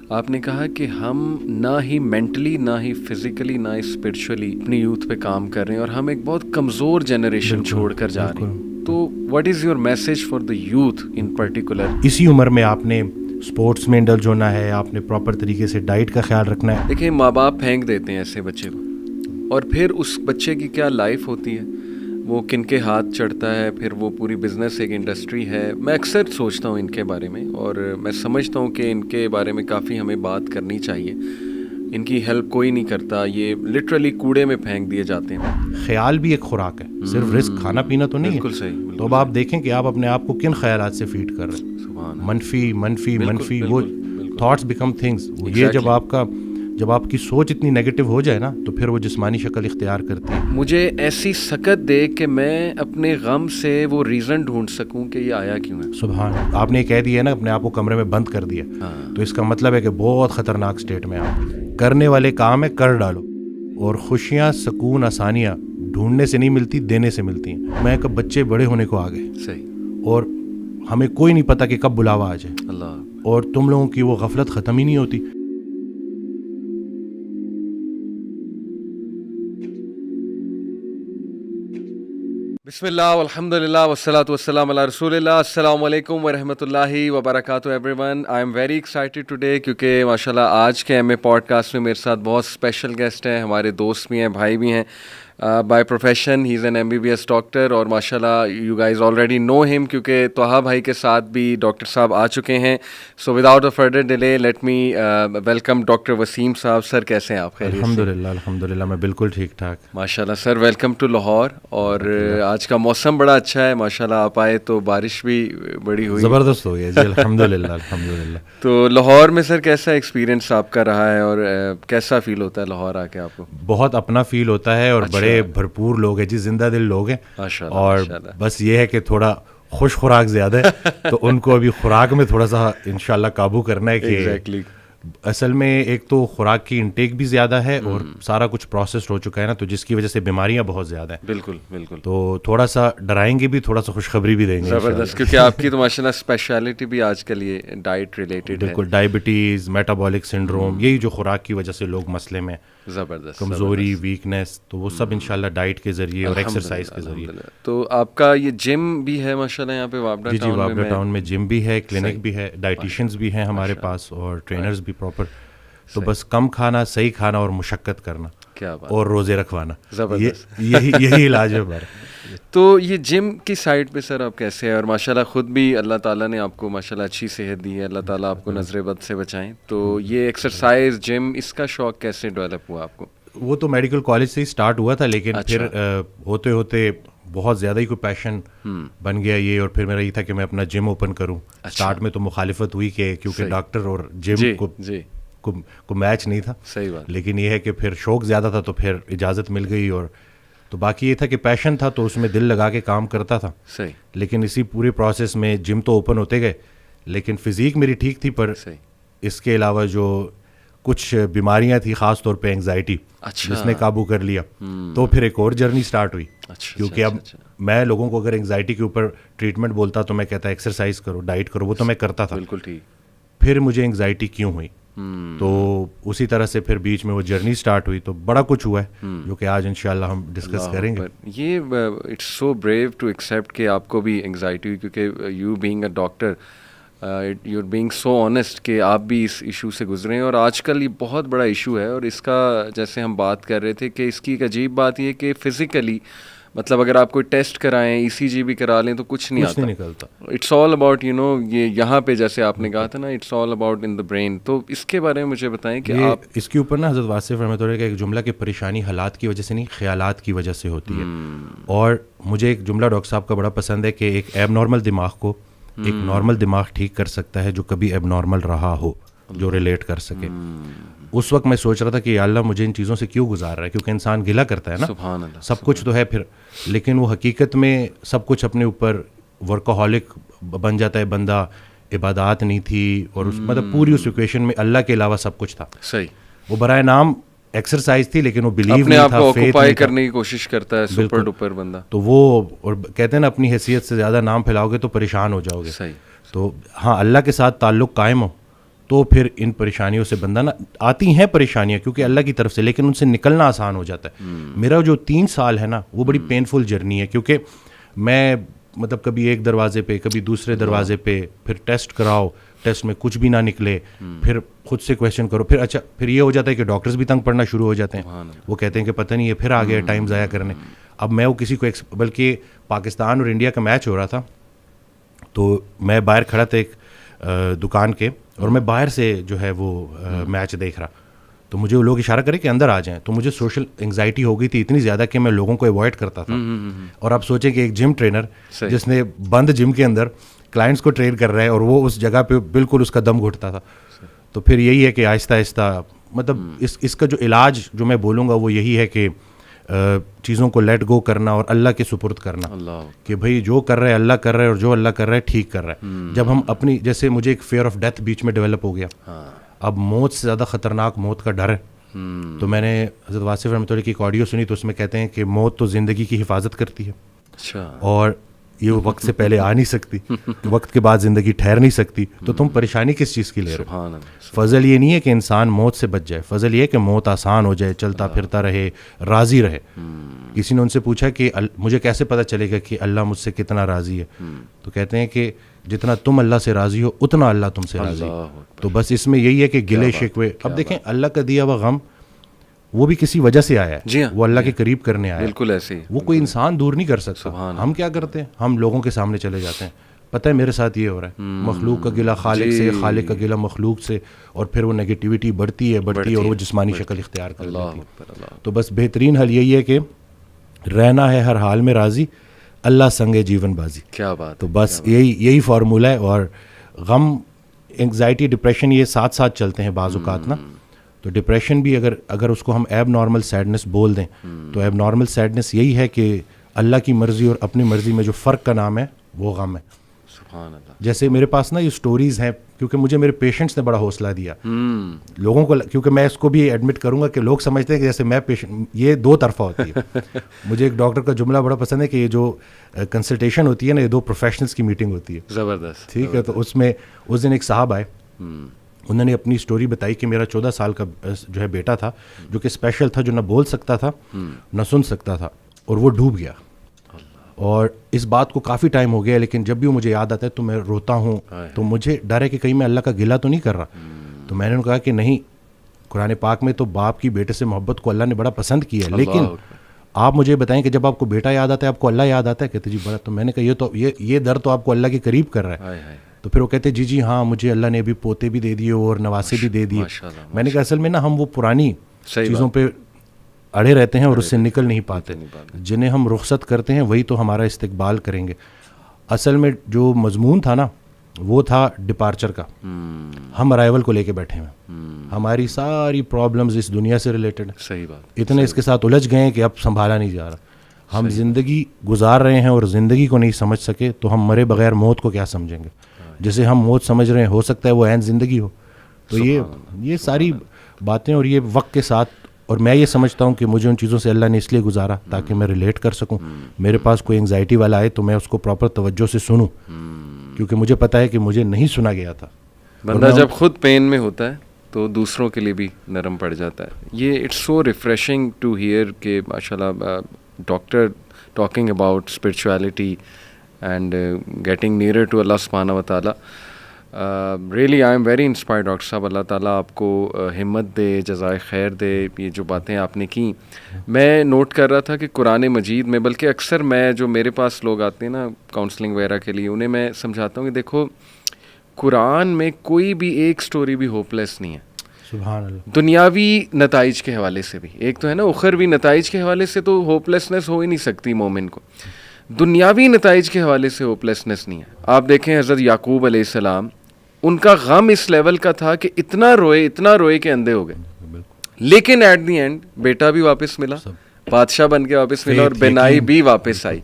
آپ نے کہا کہ ہم نہ ہی مینٹلی نہ ہی فزیکلی نہ ہی اسپرچولی اپنی یوتھ پہ کام کر رہے ہیں اور ہم ایک بہت کمزور جنریشن چھوڑ کر جا رہے ہیں. تو what is your message for the youth in particular? اسی عمر میں آپ نے اسپورٹس میں انڈلج ہونا ہے, آپ نے پراپر طریقے سے ڈائٹ کا خیال رکھنا ہے. دیکھیں ماں باپ پھینک دیتے ہیں ایسے بچے کو, اور پھر اس بچے کی کیا لائف ہوتی ہے, وہ کن کے ہاتھ چڑھتا ہے, پھر وہ پوری بزنس ایک انڈسٹری ہے. میں اکثر سوچتا ہوں ان کے بارے میں, اور میں سمجھتا ہوں کہ ان کے بارے میں کافی ہمیں بات کرنی چاہیے. ان کی ہیلپ کوئی نہیں کرتا, یہ لٹرلی کوڑے میں پھینک دیے جاتے ہیں. خیال بھی ایک خوراک ہے, صرف رزق کھانا پینا تو نہیں ہے. بالکل صحیح. تو اب آپ دیکھیں کہ آپ اپنے آپ کو کن خیالات سے فیڈ کر رہے ہیں. منفی منفی منفی, وہ تھاٹس بیکم تھنگس. یہ جب آپ کی سوچ اتنی نیگیٹو ہو جائے نا, تو پھر وہ جسمانی شکل اختیار کرتی ہے. مجھے ایسی سکت دے کہ میں اپنے غم سے وہ ریزن ڈھونڈ سکوں کہ یہ آیا کیوں ہے. سبحان, آپ نے کہہ دیا نا اپنے آپ کو کمرے میں بند کر دیا, تو اس کا مطلب ہے کہ بہت خطرناک سٹیٹ میں آپ. کرنے والے کام ہے کر ڈالو, اور خوشیاں سکون آسانیاں ڈھونڈنے سے نہیں ملتی, دینے سے ملتی ہیں. میں کب بچے بڑے ہونے کو آ گئے, صحیح, اور ہمیں کوئی نہیں پتا کہ کب بلاوا آ جائے. اللہ. اور تم لوگوں کی وہ غفلت ختم ہی نہیں ہوتی. بسم اللہ والحمد للہ والصلاۃ والسلام علی رسول اللہ. السلام علیکم ورحمۃ اللہ وبرکاتہ every one. I am very excited today, کیونکہ ماشاء اللہ آج کے ایم اے پوڈ کاسٹ میں میرے ساتھ بہت اسپیشل گیسٹ ہیں, ہمارے دوست بھی ہیں, بھائی بھی ہیں. By profession he is an MBBS doctor, اور ماشاء اللہ یو گائز آلریڈی نو ہم, کیونکہ طہا بھائی کے ساتھ بھی ڈاکٹر صاحب آ چکے ہیں. So without a further delay let me welcome doctor Waseem صاحب. سر کیسے ہیں آپ؟ الحمد للہ میں بالکل ٹھیک ٹھاک. ماشاء اللہ سر, ویلکم ٹو لاہور. اور آج کا موسم بڑا اچھا ہے ماشاء اللہ, آپ آئے تو بارش بھی بڑی ہوئی, زبردست ہو گیا جی. الحمد للہ. تو لاہور میں سر کیسا ایکسپیرینس آپ کا رہا ہے, اور کیسا فیل ہوتا ہے لاہور آ کے آپ کو؟ بہت اپنا فیل ہوتا ہے, اور بڑے بھرپور لوگ ہیں جی, زندہ دل لوگ ہیں. اور بس یہ ہے کہ تھوڑا خوش خوراک زیادہ ہے, تو ان کو ابھی خوراک میں تھوڑا سا انشاءاللہ قابو کرنا ہے. کہ اصل میں ایک تو خوراک کی انٹیک بھی زیادہ ہے, اور سارا کچھ پروسیسڈ ہو چکا ہے نا, تو جس کی وجہ سے بیماریاں بہت زیادہ ہیں. بالکل بالکل. تو تھوڑا سا ڈرائیں گے بھی, تھوڑا سا خوشخبری بھی دیں گے. زبردست, کیونکہ آپ کی تو ماشاء اللہ اسپیشلٹی بھی آج کل یہ ڈائٹ ریلیٹڈ ہے. بالکل, ڈائبٹیز, میٹابولک سنڈروم, یہی جو خوراک کی وجہ سے لوگ مسئلے میں, زبردست کمزوری, ویکنیس, تو وہ سب انشاءاللہ ڈائٹ کے ذریعے اور ایکسرسائز کے ذریعے. تو آپ کا یہ جم بھی ہے ماشاء اللہ یہاں پہ وابڈا ٹاؤن میں؟ جی, وابڈا ٹاؤن میں جم بھی ہے, کلینک بھی ہے, ڈائٹیشینز بھی ہیں ہمارے پاس, اور ٹرینرز بھی پراپر. تو بس کم کھانا, صحیح کھانا, اور مشقت کرنا, اور روزے رکھوانا, یہی علاج ہے ہمارا. تو یہ جم کی سائڈ پہ سر آپ کیسے ہیں؟ اور ماشاءاللہ خود بھی اللہ تعالیٰ نے آپ کو ماشاءاللہ اچھی صحت دی ہے, اللہ تعالیٰ آپ کو نظر بد سے بچائیں. تو یہ ایکسرسائز جم, اس کا شوق کیسے ڈیولپ ہوا آپ کو؟ وہ تو میڈیکل کالج سے ہی اسٹارٹ ہوا تھا, لیکن پھر ہوتے ہوتے بہت زیادہ ہی کوئی پیشن بن گیا یہ, اور پھر میرا یہ تھا کہ میں اپنا جم اوپن کروں. اسٹارٹ میں تو مخالفت ہوئی کہ کیونکہ ڈاکٹر اور جم کو میچ نہیں تھا. صحیح بات. لیکن یہ ہے کہ پھر شوق زیادہ تھا, تو پھر اجازت مل گئی, اور تو باقی یہ تھا کہ پیشن تھا, تو اس میں دل لگا کے کام کرتا تھا. صحیح. لیکن اسی پورے پروسیس میں جم تو اوپن ہوتے گئے, لیکن فزیک میری ٹھیک تھی, پر اس کے علاوہ جو کچھ بیماریاں تھیں, خاص طور پہ انگزائٹی, جس نے قابو کر لیا, تو پھر ایک اور جرنی سٹارٹ ہوئی. کیونکہ اب میں لوگوں کو اگر انگزائٹی کے اوپر ٹریٹمنٹ بولتا تو میں کہتا ایکسرسائز کرو, ڈائٹ کرو, وہ تو میں کرتا تھا. بالکل ٹھیک. پھر مجھے انگزائٹی کیوں ہوئی, تو اسی طرح سے پھر بیچ میں وہ جرنی سٹارٹ ہوئی, تو بڑا کچھ ہوا ہے جو کہ آج انشاءاللہ ہم ڈسکس کریں گے. یہ it's so brave to accept کہ آپ کو بھی انگزائٹی ہوئی, کیونکہ you being a doctor you are being so honest کہ آپ بھی اس ایشو سے گزرے ہیں. اور آج کل یہ بہت بڑا ایشو ہے, اور اس کا جیسے ہم بات کر رہے تھے کہ اس کی ایک عجیب بات یہ کہ فزیکلی مطلب اگر آپ کوئی ٹیسٹ کرائیں, ECG بھی کرا لیں, تو کچھ نہیں نکلتا. It's all about you know, یہ یہاں پہ جیسے آپ نے کہا تھا نا, it's all about in the brain. تو اس کے بارے میں مجھے بتائیں کہ آپ اس کے اوپر نا حضرت واصف رحمۃ اللہ کا ایک جملہ کہ پریشانی حالات کی وجہ سے نہیں, خیالات کی وجہ سے ہوتی ہے. اور مجھے ایک جملہ ڈاکٹر صاحب کا بڑا پسند ہے کہ ایک ایب نارمل دماغ کو ایک نارمل دماغ ٹھیک کر سکتا ہے جو کبھی ایب نارمل رہا ہو, جو ریلیٹ کر سکے. اس وقت میں سوچ رہا تھا کہ یا اللہ مجھے ان چیزوں سے کیوں گزار رہا ہے, کیونکہ انسان گلا کرتا ہے نا, سبحان اللہ, سب کچھ تو ہے پھر, لیکن وہ حقیقت میں سب کچھ اپنے اوپر ورکہولک بن جاتا ہے بندہ. عبادات نہیں تھی, اور مطلب پوری اس ایکویشن میں اللہ کے علاوہ سب کچھ تھا. صحیح. وہ برائے نام ایکسرسائز تھی, لیکن وہ بلیو اپنے نہیں آپ تھا, کو آکوپائی کرنے کی کوشش کرتا ہے سپر ڈپر بندہ. تو وہ, اور کہتے ہیں نا اپنی حیثیت سے زیادہ نام پھیلاؤ گے تو پریشان ہو جاؤ گے. صحیح. تو ہاں, اللہ کے ساتھ تعلق قائم ہو تو پھر ان پریشانیوں سے بندہ نا آتی ہیں پریشانیاں کیونکہ اللہ کی طرف سے, لیکن ان سے نکلنا آسان ہو جاتا ہے. میرا جو 3 سال ہے نا وہ بڑی پینفل جرنی ہے, کیونکہ میں مطلب کبھی ایک دروازے پہ کبھی دوسرے دروازے پہ, پھر ٹیسٹ کراؤ, ٹیسٹ میں کچھ بھی نہ نکلے, پھر خود سے کویشچن کرو, پھر اچھا پھر یہ ہو جاتا ہے کہ ڈاکٹرز بھی تنگ پڑنا شروع ہو جاتے ہیں, وہ کہتے ہیں کہ پتہ نہیں یہ پھر آ گیا ٹائم ضائع کرنے. اب میں وہ کسی کو بلکہ پاکستان اور انڈیا کا میچ ہو رہا تھا تو میں باہر کھڑا تھا ایک دکان کے, اور میں باہر سے جو ہے وہ میچ دیکھ رہا, تو مجھے وہ لوگ اشارہ کرے کہ اندر آ جائیں, تو مجھے سوشل انگزائٹی ہو گئی تھی اتنی زیادہ کہ میں لوگوں کو اوائڈ کرتا تھا. اور آپ سوچیں کہ ایک جم ٹرینر جس نے بند جم کے اندر کلائنٹس کو ٹرین کر رہا ہے اور وہ اس جگہ پہ بالکل اس کا دم گھٹتا تھا. تو پھر یہی ہے کہ آہستہ آہستہ مطلب اس کا جو علاج جو میں بولوں گا وہ یہی ہے کہ چیزوں کو لیٹ گو کرنا اور اللہ کے سپرد کرنا, کہ بھائی جو کر رہے اللہ کر رہے اور جو اللہ کر رہا ہے ٹھیک کر رہا ہے. جب ہم اپنی جیسے مجھے ایک فیئر آف ڈیتھ بیچ میں ڈیولپ ہو گیا, اب موت سے زیادہ خطرناک موت کا ڈر ہے. تو میں نے حضرت واصف رحمۃ اللہ کی ایک آڈیو سنی, تو اس میں کہتے ہیں کہ موت تو زندگی کی حفاظت کرتی ہے اور یہ وقت سے پہلے آ نہیں سکتی, وقت کے بعد زندگی ٹھہر نہیں سکتی, تو تم پریشانی کس چیز کی لے رہے ہو؟ فضل یہ نہیں ہے کہ انسان موت سے بچ جائے, فضل یہ ہے کہ موت آسان ہو جائے, چلتا پھرتا رہے, راضی رہے. کسی نے ان سے پوچھا کہ مجھے کیسے پتہ چلے گا کہ اللہ مجھ سے کتنا راضی ہے؟ تو کہتے ہیں کہ جتنا تم اللہ سے راضی ہو اتنا اللہ تم سے راضی. تو بس اس میں یہی ہے کہ گلے شکوے, اب دیکھیں اللہ کا دیا ہوا غم وہ بھی کسی وجہ سے آیا ہے, وہ اللہ کے قریب کرنے آیا ہے, بالکل ایسے, وہ کوئی انسان دور نہیں کر سکتا. ہم کیا کرتے ہیں, ہم لوگوں کے سامنے چلے جاتے ہیں, پتہ ہے میرے ساتھ یہ ہو رہا ہے, مخلوق کا گلہ خالق سے, خالق کا گلہ مخلوق سے, اور پھر وہ نیگیٹیوٹی بڑھتی ہے اور وہ جسمانی شکل اختیار کر لیتی ہے. تو بس بہترین حل یہی ہے کہ رہنا ہے ہر حال میں راضی, اللہ سنگے جیون بازی. کیا بات. تو بس یہی فارمولہ ہے. اور غم, انگزائٹی, ڈپریشن یہ ساتھ ساتھ چلتے ہیں بعض اوقات نا. تو ڈپریشن بھی اگر اس کو ہم ایب نارمل سیڈنس بول دیں تو ایب نارمل سیڈنس یہی ہے کہ اللہ کی مرضی اور اپنی مرضی میں جو فرق کا نام ہے وہ غم ہے. سبحان اللہ. جیسے میرے پاس نا یہ سٹوریز ہیں, کیونکہ مجھے میرے پیشنٹس نے بڑا حوصلہ دیا لوگوں کو, کیونکہ میں اس کو بھی ایڈمٹ کروں گا کہ لوگ سمجھتے ہیں کہ جیسے میں پیشنٹ, یہ 2 طرفہ ہوتی ہے. مجھے ایک ڈاکٹر کا جملہ بڑا پسند ہے کہ یہ جو کنسلٹیشن ہوتی ہے نا, یہ 2 پروفیشنلس کی میٹنگ ہوتی ہے. زبردست. ٹھیک ہے. تو اس میں اس دن ایک صاحب آئے, انہوں نے اپنی سٹوری بتائی کہ میرا 14 سال کا جو ہے بیٹا تھا جو کہ اسپیشل تھا, جو نہ بول سکتا تھا نہ سن سکتا تھا, اور وہ ڈوب گیا. اور اس بات کو کافی ٹائم ہو گیا, لیکن جب بھی مجھے یاد آتا ہے تو میں روتا ہوں. تو مجھے ڈر ہے کہ کہیں میں اللہ کا گلہ تو نہیں کر رہا. تو میں نے کہا کہ نہیں, قرآن پاک میں تو باپ کی بیٹے سے محبت کو اللہ نے بڑا پسند کیا ہے, لیکن آپ مجھے بتائیں کہ جب آپ کو بیٹا یاد آتا ہے آپ کو اللہ یاد آتا ہے؟ کہتے جی بڑا. تو میں نے کہا یہ در تو آپ کو اللہ کے قریب کر رہا ہے. تو پھر وہ کہتے جی ہاں مجھے اللہ نے ابھی پوتے بھی دے دیے اور نواسے بھی دے دیے. میں نے کہا اصل میں نا ہم وہ پرانی چیزوں پہ اڑے رہتے ہیں اور اس سے نکل نہیں پاتے. جنہیں ہم رخصت کرتے ہیں وہی تو ہمارا استقبال کریں گے. اصل میں جو مضمون تھا نا وہ تھا ڈپارچر کا. ہم ارائیول کو لے کے بیٹھے ہیں, ہماری ساری پرابلمز اس دنیا سے ریلیٹڈ. صحیح بات. اتنے اس کے ساتھ الجھ گئے ہیں کہ اب سنبھالا نہیں جا رہا. ہم زندگی گزار رہے ہیں اور زندگی کو نہیں سمجھ سکے تو ہم مرے بغیر موت کو کیا سمجھیں گے؟ جسے ہم موت سمجھ رہے ہیں ہو سکتا ہے وہ عین زندگی ہو. تو یہ ساری باتیں اور یہ وقت کے ساتھ, اور میں یہ سمجھتا ہوں کہ مجھے ان چیزوں سے اللہ نے اس لیے گزارا تاکہ میں ریلیٹ کر سکوں. میرے پاس کوئی انگزائٹی والا آئے تو میں اس کو پراپر توجہ سے سنوں, کیونکہ مجھے پتہ ہے کہ مجھے نہیں سنا گیا تھا. بندہ جب خود پین میں ہوتا ہے تو دوسروں کے لیے بھی نرم پڑ جاتا ہے. یہ it's so refreshing to hear کہ ماشاء اللہ doctor talking about spirituality and getting nearer to اللہ سبحانہ و تعالیٰ. Really I am very inspired doctor صاحب. اللہ تعالیٰ آپ کو ہمت دے, جزائے خیر دے. یہ جو باتیں آپ نے کیں, میں نوٹ کر رہا تھا کہ قرآن مجید میں, بلکہ اکثر میں جو میرے پاس لوگ آتے ہیں نا کاؤنسلنگ وغیرہ کے لیے, انہیں میں سمجھاتا ہوں کہ دیکھو قرآن میں کوئی بھی ایک سٹوری بھی ہوپ لیس نہیں ہے. سبحان اللہ. دنیاوی نتائج کے حوالے سے بھی, ایک تو ہے نا اخروی نتائج کے حوالے سے تو ہوپ لیسنس ہو ہی نہیں سکتی مومن کو, دنیاوی نتائج کے حوالے سے ہوپ لیسنس نہیں ہے. آپ دیکھیں حضرت یعقوب علیہ السلام, ان کا غم اس لیول کا تھا کہ اتنا روئے کہ اندھے ہو گئے, لیکن ایٹ دی اینڈ بیٹا بھی واپس ملا, بادشاہ بن کے واپس ملا, اور بینائی بھی واپس آئی.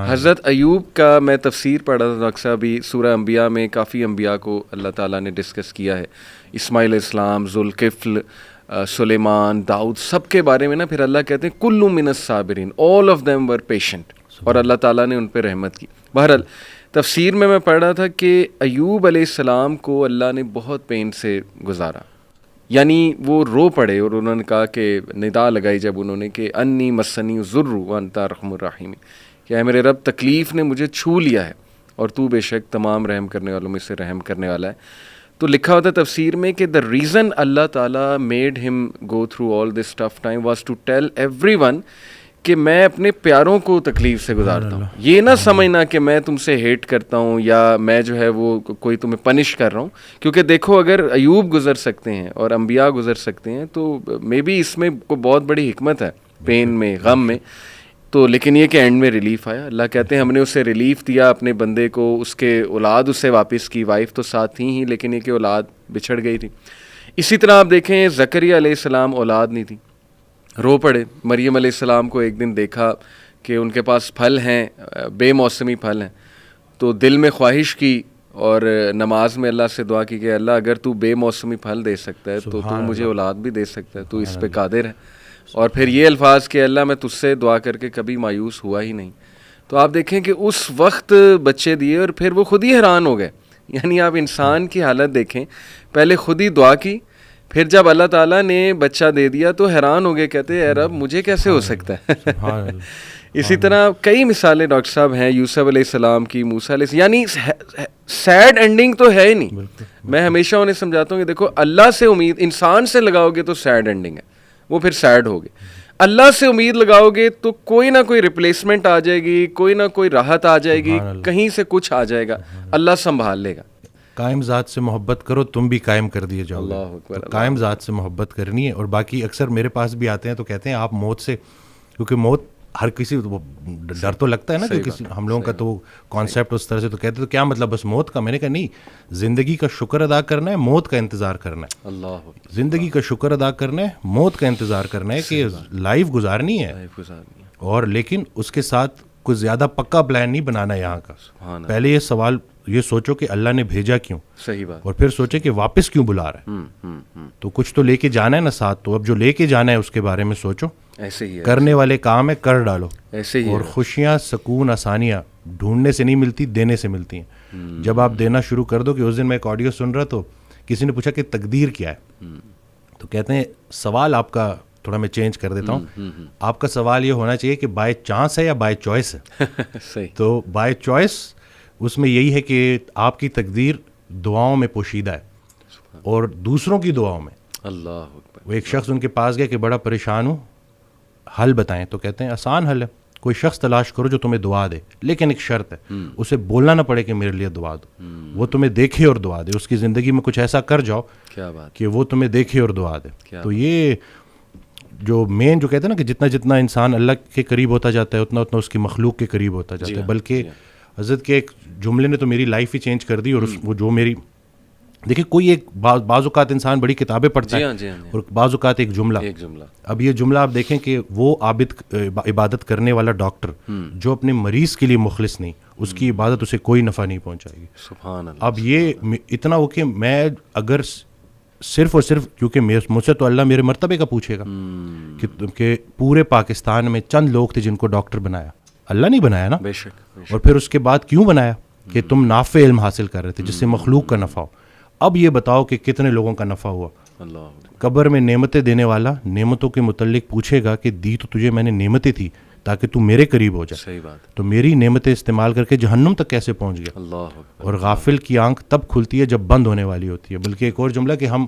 حضرت ایوب کا میں تفسیر پڑھا تھا ڈاکٹر صاحب, بھی سورہ انبیاء میں کافی انبیاء کو اللہ تعالیٰ نے ڈسکس کیا ہے. اسماعیل علیہ السلام, ذوالکفل, سلیمان, داؤد, سب کے بارے میں نا پھر اللہ کہتے ہیں کل من الصابرین, all of them were patient, اور اللہ تعالیٰ نے ان پہ رحمت کی. بہرحال تفسیر میں پڑھ رہا تھا کہ ایوب علیہ السلام کو اللہ نے بہت پین سے گزارا, یعنی وہ رو پڑے اور انہوں نے کہا کہ ندا لگائی جب انہوں نے کہ انی مسنی الضر وانت ارحم الراحمین, کہ اے میرے رب تکلیف نے مجھے چھو لیا ہے اور تو بے شک تمام رحم کرنے والوں میں سے رحم کرنے والا ہے. تو لکھا ہوتا ہے تفسیر میں کہ دا ریزن اللہ تعالیٰ میڈ ہم go through all this tough time was to tell everyone کہ میں اپنے پیاروں کو تکلیف سے گزارتا ہوں. یہ نہ سمجھنا کہ میں تم سے ہیٹ کرتا ہوں یا میں جو ہے وہ کوئی تمہیں پنش کر رہا ہوں, کیونکہ دیکھو اگر ایوب گزر سکتے ہیں اور انبیاء گزر سکتے ہیں تو مے بی اس میں کوئی بہت بڑی حکمت ہے, پین میں, غم میں. تو لیکن یہ کہ اینڈ میں ریلیف آیا. اللہ کہتے ہیں ہم نے اسے ریلیف دیا اپنے بندے کو, اس کے اولاد اسے واپس کی, وائف تو ساتھ تھی ہی لیکن یہ کہ اولاد بچھڑ گئی تھی. اسی طرح آپ دیکھیں زکریا علیہ السلام اولاد نہیں تھی, رو پڑے. مریم علیہ السلام کو ایک دن دیکھا کہ ان کے پاس پھل ہیں, بے موسمی پھل ہیں, تو دل میں خواہش کی اور نماز میں اللہ سے دعا کی کہ اللہ اگر تو بے موسمی پھل دے سکتا ہے تو مجھے اولاد بھی دے سکتا ہے, تو اس پہ قادر ہے. اور پھر یہ الفاظ کہ اللہ میں تجھ سے دعا کر کے کبھی مایوس ہوا ہی نہیں. تو آپ دیکھیں کہ اس وقت بچے دیے اور پھر وہ خود ہی حیران ہو گئے. یعنی آپ انسان کی حالت دیکھیں, پہلے خود ہی دعا کی, پھر جب اللہ تعالیٰ نے بچہ دے دیا تو حیران ہو گئے, کہتے اے رب مجھے کیسے ہو سکتا ہے. اسی طرح کئی مثالیں ڈاکٹر صاحب ہیں, یوسف علیہ السلام کی, موسیٰ علیہ السلام, یعنی سیڈ اینڈنگ تو ہے ہی نہیں. میں ہمیشہ انہیں سمجھاتا ہوں کہ دیکھو اللہ سے امید انسان سے لگاؤ گے تو سیڈ اینڈنگ ہے, وہ پھر سیڈ ہوگے. اللہ سے امید لگاؤ گے تو کوئی نہ کوئی ریپلیسمنٹ آ جائے گی, کوئی نہ کوئی راحت آ جائے گی, کہیں سے کچھ آ جائے گا, اللہ سنبھال لے گا. قائم ذات سے محبت کرو تم بھی قائم کر دیے جاؤ. اللہ اکبر. قائم ذات سے محبت کرنی ہے. اور باقی اکثر میرے پاس بھی آتے ہیں تو کہتے ہیں آپ موت سے, کیونکہ موت ہر کسی ڈر تو لگتا ہے نا, کہ کسی ہم لوگوں کا تو کانسیپٹ اس طرح سے, تو کہتے تو کیا مطلب بس موت کا. میں نے کہا نہیں, زندگی کا شکر ادا کرنا ہے, موت کا انتظار کرنا ہے. اللہ زندگی کا شکر ادا کرنا ہے, موت کا انتظار کرنا ہے, کہ لائف گزارنی ہے, اور لیکن اس کے ساتھ کچھ زیادہ پکا پلان نہیں بنانا یہاں کا. پہلے یہ سوال یہ سوچو کہ اللہ نے بھیجا کیوں, صحیح بات, اور پھر سوچے کہ واپس کیوں بلا رہا ہے. تو کچھ تو لے کے جانا ہے نا ساتھ, تو اب جو لے کے جانا ہے اس کے بارے میں سوچو. ایسے ہی ہے, کرنے والے کام ہے کر ڈالو. ایسے ہی. اور خوشیاں, سکون, آسانیاں ڈھونڈنے سے نہیں ملتی, دینے سے ملتی ہیں. جب آپ دینا شروع کر دو, کہ اس دن میں ایک آڈیو سن رہا تو کسی نے پوچھا کہ تقدیر کیا ہے, تو کہتے ہیں سوال آپ کا تھوڑا میں چینج کر دیتا ہوں, آپ کا سوال یہ ہونا چاہیے کہ بائی چانس ہے یا بائی چوائس ہے. صحیح. تو بائی چوائس اس میں یہی ہے کہ آپ کی تقدیر دعاؤں میں پوشیدہ ہے, اور دوسروں کی دعاؤں میں. اللہ اکبر. وہ ایک شخص ان کے پاس گیا کہ بڑا پریشان ہوں, حل بتائیں. تو کہتے ہیں آسان حل ہے, کوئی شخص تلاش کرو جو تمہیں دعا دے, لیکن ایک شرط ہے, اسے بولنا نہ پڑے کہ میرے لیے دعا دو, وہ تمہیں دیکھے اور دعا دے. اس کی زندگی میں کچھ ایسا کر جاؤ کہ وہ تمہیں دیکھے اور دعا دے. تو یہ جو مین جو کہتے ہیں نا کہ جتنا جتنا انسان اللہ کے قریب ہوتا جاتا ہے اتنا اتنا اس کی مخلوق کے قریب ہوتا جاتا ہے. بلکہ حضرت کے ایک جملے نے تو میری لائف ہی چینج کر دی. اور وہ جو میری دیکھیں, کوئی ایک بعض اوقات انسان بڑی کتابیں پڑھتا ہے, اور بعض اوقات ایک جملہ. اب یہ جملہ آپ دیکھیں کہ وہ عابد عبادت کرنے والا ڈاکٹر جو اپنے مریض کے لیے مخلص نہیں, اس کی عبادت اسے کوئی نفع نہیں پہنچائے گی. سبحان اللہ. اب یہ اتنا ہو کہ میں اگر صرف اور صرف, کیونکہ مجھ سے تو اللہ میرے مرتبے کا پوچھے گا کہ پورے پاکستان میں چند لوگ تھے جن کو ڈاکٹر بنایا, اللہ نہیں بنایا نا. بے شک. اور پھر اس کے بعد کیوں بنایا, کہ تم نافع علم حاصل کر رہے تھے جس سے مخلوق کا نفع ہو. اب یہ بتاؤ کہ کتنے لوگوں کا نفع ہوا. قبر میں نعمتیں دینے والا نعمتوں کے متعلق پوچھے گا کہ دی تو تجھے میں نے نعمتیں تھی تاکہ تو میرے قریب ہو جائے. صحیح بات. تو میری نعمتیں استعمال کر کے جہنم تک کیسے پہنچ گیا. اللہ. اور غافل کی آنکھ تب کھلتی ہے جب بند ہونے والی ہوتی ہے. بلکہ ایک اور جملہ کہ ہم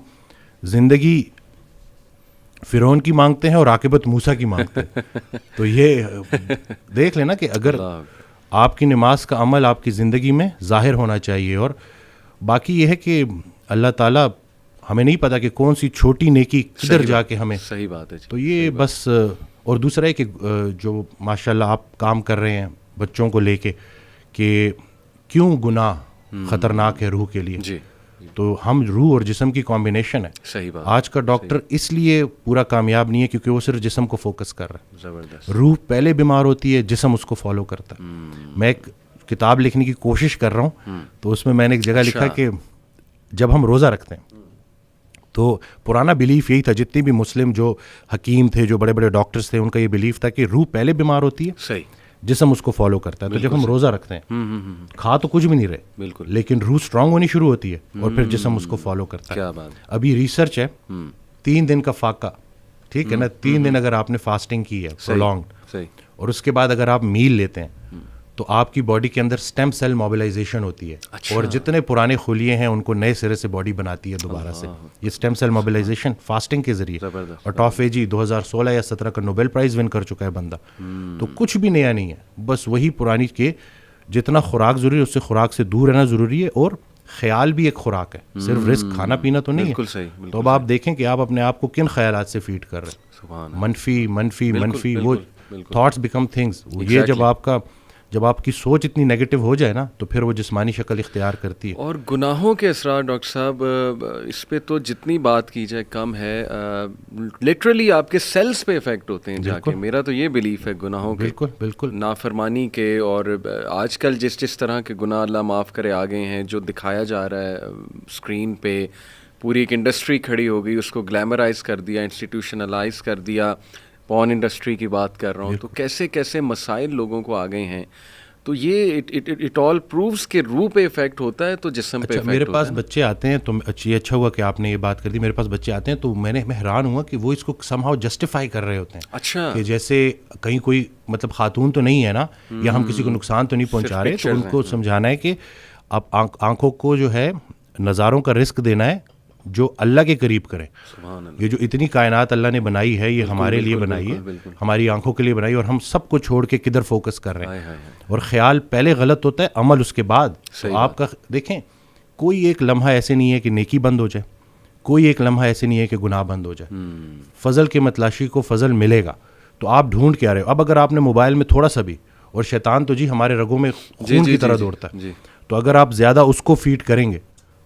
زندگی فرعون کی مانگتے ہیں اور عاقبت موسیٰ کی مانگتے ہیں. تو یہ دیکھ لینا کہ اگر آپ کی نماز کا عمل آپ کی زندگی میں ظاہر ہونا چاہیے. اور باقی یہ ہے کہ اللہ تعالیٰ ہمیں نہیں پتا کہ کون سی چھوٹی نیکی کدھر جا کے ہمیں. صحیح بات ہے. تو یہ بس. اور دوسرا ہے کہ جو ماشاء اللہ آپ کام کر رہے ہیں بچوں کو لے کے, کہ کیوں گناہ خطرناک ہے روح کے لیے. جی. تو ہم روح اور جسم کی کمبینیشن ہے. صحیح بات. آج کا ڈاکٹر اس لیے پورا کامیاب نہیں ہے کیونکہ وہ صرف جسم کو فوکس کر رہا ہے. زبردست. روح پہلے بیمار ہوتی ہے, جسم اس کو فالو کرتا ہے. میں ایک کتاب لکھنے کی کوشش کر رہا ہوں, تو اس میں نے ایک جگہ لکھا کہ جب ہم روزہ رکھتے ہیں تو پرانا بلیف یہی تھا, جتنی بھی مسلم جو حکیم تھے, جو بڑے بڑے ڈاکٹرز تھے, ان کا یہ بلیف تھا کہ روح پہلے بیمار ہوتی ہے, صحیح, جسم اس کو فالو کرتا ہے. تو جب ہم روزہ رکھتے ہیں کھا تو کچھ بھی نہیں رہے بالکل, لیکن روح اسٹرانگ ہونی شروع ہوتی ہے اور پھر جسم اس کو فالو کرتا ہے. کیا بات. ابھی ریسرچ ہے 3 دن کا فاقہ, ٹھیک ہے نا, 3 دن اگر آپ نے فاسٹنگ کی ہے پرولونگڈ, اور اس کے بعد اگر آپ میل لیتے ہیں تو آپ کی باڈی کے اندر اسٹیم سیل موبلائزیشن ہوتی ہے, اور جتنے پرانے خلیے ہیں ان کو نئے سرے سے باڈی بناتی ہے دوبارہ سے. یہ اسٹیم سیل موبلائزیشن فاسٹنگ کے ذریعے. اور ٹافیجی 2016 یا 17 کا نوبیل پرائز ون کر چکا ہے بندہ. تو کچھ بھی نیا نہیں ہے, بس وہی پرانی کے جتنا خوراک ضروری ہے اس سے خوراک سے دور رہنا ضروری ہے, اور خیال بھی ایک خوراک ہے, صرف رزق کھانا پینا تو نہیں ہے. تو اب آپ دیکھیں کہ آپ اپنے آپ کو کن خیالات سے فیڈ کر رہے ہیں. منفی منفی منفی, وہ تھاٹس بیکم تھنگس. یہ جب آپ کی سوچ اتنی نیگیٹو ہو جائے نا تو پھر وہ جسمانی شکل اختیار کرتی ہے. اور گناہوں کے اثرات ڈاکٹر صاحب, اس پہ تو جتنی بات کی جائے کم ہے. لٹرلی آپ کے سیلز پہ افیکٹ ہوتے ہیں جا کے. میرا تو یہ بلیف ہے گناہوں کے, بالکل نافرمانی کے, اور آج کل جس طرح کے گناہ اللہ معاف کرے آ گئے ہیں, جو دکھایا جا رہا ہے اسکرین پہ, پوری ایک انڈسٹری کھڑی ہو گئی, اس کو گلیمرائز کر دیا, انسٹیٹیوشنلائز کر دیا. پورن انڈسٹری کی بات کر رہا ہوں, تو کیسے کیسے مسائل لوگوں کو آ گئے ہیں. تو یہ اٹ آل پرووز کہ روح پہ افیکٹ ہوتا ہے تو جسم پہ افیکٹ ہوتا ہے. میرے پاس بچے آتے ہیں, تو اچھا ہوا کہ آپ نے یہ بات کر دی. میرے پاس بچے آتے ہیں تو میں حیران ہوا کہ وہ اس کو سم ہاؤ جسٹیفائی کر رہے ہوتے ہیں. اچھا, کہ جیسے کہیں کوئی مطلب خاتون تو نہیں ہے نا, یا ہم کسی کو نقصان تو نہیں پہنچا رہے, تو ان کو سمجھانا ہے کہ آپ آنکھوں کو جو ہے نظاروں کا رزق دینا ہے جو اللہ کے قریب کرے. یہ جو اتنی کائنات اللہ نے بنائی ہے, یہ ہمارے لیے بنائی ہے, ہماری آنکھوں کے لیے بنائی ہے, اور ہم سب کو چھوڑ کے کدھر فوکس کر رہے ہیں. اور خیال پہلے غلط ہوتا ہے, عمل اس کے بعد. تو آپ کا دیکھیں, کوئی ایک لمحہ ایسے نہیں ہے کہ نیکی بند ہو جائے, کوئی ایک لمحہ ایسے نہیں ہے کہ گناہ بند ہو جائے. فضل کے متلاشی کو فضل ملے گا. تو آپ ڈھونڈ کے آ رہے ہو. اب اگر آپ نے موبائل میں تھوڑا سا بھی, اور شیطان تو جی ہمارے رگوں میں خون کی طرح دوڑتا ہے, تو اگر آپ زیادہ اس کو فیڈ کریں گے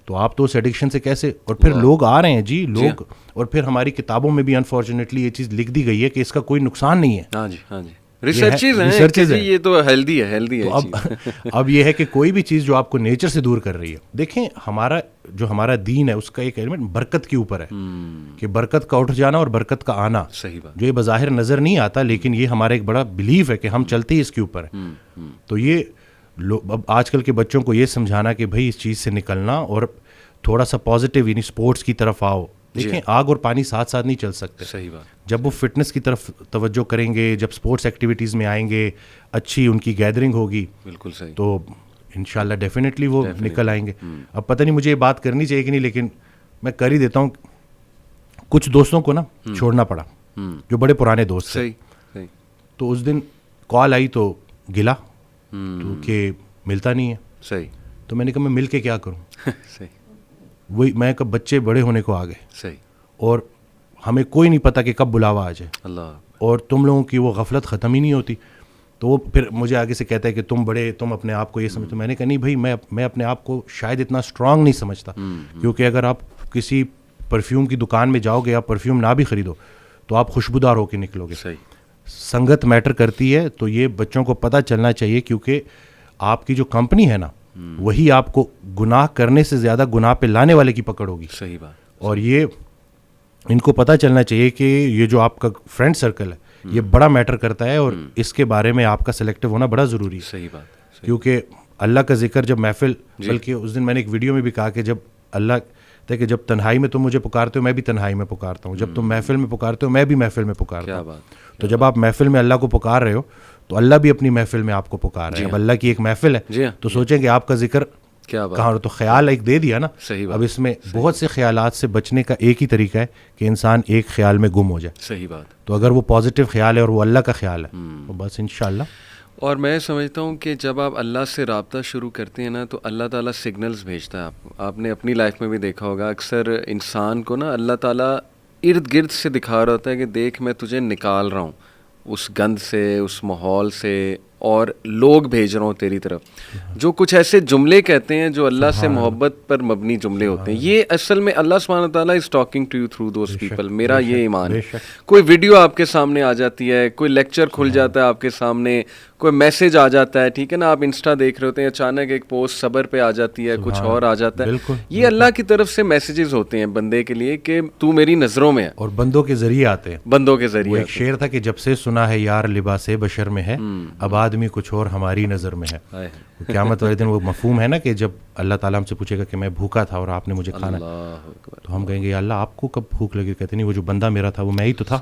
تو آپ تو اس ایڈکشن سے کیسے. اور پھر لوگ آ رہے ہیں جی, لوگ, اور پھر ہماری کتابوں میں بھی انفارچونیٹلی یہ چیز لکھ دی گئی ہے کہ اس کا کوئی نقصان نہیں ہے. ہاں جی, ریسرچز ہیں, یہ تو ہیلدی ہے. تو اب یہ ہے کہ کوئی بھی چیز جو آپ کو نیچر سے دور کر رہی ہے. دیکھیں ہمارا دین ہے, اس کا ایک ایلیمنٹ برکت کے اوپر ہے, کہ برکت کا اٹھ جانا اور برکت کا آنا, جو یہ بظاہر نظر نہیں آتا, لیکن یہ ہمارا ایک بڑا بلیف ہے کہ ہم چلتے ہی اس کے اوپر ہے. تو یہ اب آج کل کے بچوں کو یہ سمجھانا کہ بھائی اس چیز سے نکلنا اور تھوڑا سا پازیٹیو, یعنی اسپورٹس کی طرف آؤ. دیکھیں آگ اور پانی ساتھ ساتھ نہیں چل سکتے. صحیح بات. جب وہ فٹنس کی طرف توجہ کریں گے, جب اسپورٹس ایکٹیویٹیز میں آئیں گے, اچھی ان کی گیدرنگ ہوگی, بالکل صحیح, تو انشاءاللہ ڈیفینیٹلی وہ نکل آئیں گے. اب پتہ نہیں مجھے یہ بات کرنی چاہیے کہ نہیں, لیکن میں کر ہی دیتا ہوں. کچھ دوستوں کو نا چھوڑنا پڑا, جو بڑے پرانے دوست تھے. تو اس دن کال آئی تو گلا تو کہ ملتا نہیں ہے. صحیح. تو میں نے کہا میں مل کے کیا کروں. صحیح. وہی میں کب بچے بڑے ہونے کو آ گئے. صحیح. اور ہمیں کوئی نہیں پتا کہ کب بلاوا آ جائے. اللہ. اور تم لوگوں کی وہ غفلت ختم ہی نہیں ہوتی. تو وہ پھر مجھے آگے سے کہتا ہے کہ تم بڑے, تم اپنے آپ کو یہ سمجھتے. میں نے کہا نہیں بھائی, میں اپنے آپ کو شاید اتنا اسٹرانگ نہیں سمجھتا, کیونکہ اگر آپ کسی پرفیوم کی دکان میں جاؤ گے, آپ پرفیوم نہ بھی خریدو تو آپ خوشبودار ہو کے نکلو گے. صحیح. سنگت میٹر کرتی ہے. تو یہ بچوں کو پتہ چلنا چاہیے, کیونکہ آپ کی جو کمپنی ہے نا, وہی آپ کو گناہ کرنے سے زیادہ گناہ پہ لانے والے کی پکڑ ہوگی. صحیح بات. اور یہ ان کو پتہ چلنا چاہیے کہ یہ جو آپ کا فرینڈ سرکل ہے یہ بڑا میٹر کرتا ہے, اور اس کے بارے میں آپ کا سلیکٹیو ہونا بڑا ضروری ہے. صحیح بات. کیونکہ اللہ کا ذکر جب محفل, بلکہ اس دن میں نے ایک ویڈیو میں بھی کہا کہ جب اللہ کہتے کہ جب تنہائی میں تم مجھے پکارتے ہو میں بھی تنہائی میں پکارتا ہوں, جب تم محفل میں پکارتے ہو میں بھی محفل میں پکارتا ہوں. تو جب آپ محفل میں اللہ کو پکار رہے ہو تو اللہ بھی اپنی محفل میں آپ کو پکار رہے ہیں. اب اللہ کی ایک محفل ہے تو سوچیں کہ آپ کا ذکر کہاں, تو خیال ایک دے دیا نا. صحیح. اب اس میں بہت سے خیالات سے بچنے کا ایک ہی طریقہ ہے کہ انسان ایک خیال میں گم ہو جائے. صحیح بات. تو اگر وہ پازیٹیو خیال ہے اور وہ اللہ کا خیال ہے تو بس انشاءاللہ. اور میں سمجھتا ہوں کہ جب آپ اللہ سے رابطہ شروع کرتے ہیں نا تو اللہ تعالیٰ سگنلز بھیجتا ہے. آپ نے اپنی لائف میں بھی دیکھا ہوگا, اکثر انسان کو نا اللہ تعالیٰ ارد گرد سے دکھا رہا ہوتا ہے کہ دیکھ میں تجھے نکال رہا ہوں اس گند سے, اس ماحول سے, اور لوگ بھیج رہا ہوں تیری طرف. جو کچھ ایسے جملے کہتے ہیں جو اللہ سے محبت پر مبنی جملے ہوتے ہیں, یہ اصل میں اللہ سبحانہ تعالیٰ is talking to you through those people. میرا یہ ایمان ہے. کوئی ویڈیو آپ کے سامنے آ جاتی ہے, کوئی لیکچر کھل جاتا ہے آپ کے سامنے, کوئی میسج آ جاتا ہے, ٹھیک ہے نا, آپ انسٹا دیکھ رہے ہوتے ہیں, اچانک ایک پوسٹ صبر پہ آ جاتی ہے, کچھ اور آ جاتا ہے. یہ اللہ کی طرف سے میسیجز ہوتے ہیں بندے کے لیے کہ تو میری نظروں میں ہے, اور بندوں کے ذریعے آتے ہیں. بندوں کے ذریعے. ایک شعر تھا کہ جب سے سنا ہے یار لباس بشر میں ہے, آباد آدمی کچھ اور ہماری نظر میں ہے. قیامت والے دن وہ مفہوم ہے نا کہ جب اللہ تعالیٰ ہم سے پوچھے گا کہ میں بھوکا تھا اور آپ نے مجھے کھانا, تو ہم کہیں گے یا اللہ آپ کو کب بھوک لگی؟ کہتے نہیں وہ جو بندہ میرا تھا وہ میں ہی تو تھا.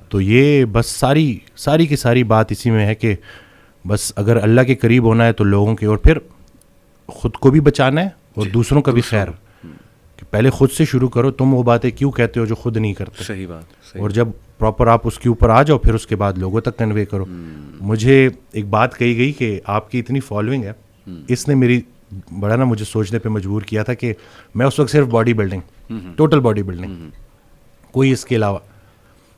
تو یہ بس ساری کی ساری بات اسی میں ہے کہ بس اگر اللہ کے قریب ہونا ہے تو لوگوں کے, اور پھر خود کو بھی بچانا ہے اور دوسروں کا بھی خیر, کہ پہلے خود سے شروع کرو. تم وہ باتیں کیوں کہتے ہو جو خود نہیں کرتے؟ صحیح بات. اور جب پراپر آپ اس کے اوپر آ جاؤ پھر اس کے بعد لوگوں تک کنوے کرو. مجھے ایک بات کہی گئی کہ آپ کی اتنی فالوئنگ ہے, اس نے میری بڑا نا مجھے سوچنے پہ مجبور کیا تھا کہ میں اس وقت صرف body building, total body building, کوئی اس کے علاوہ.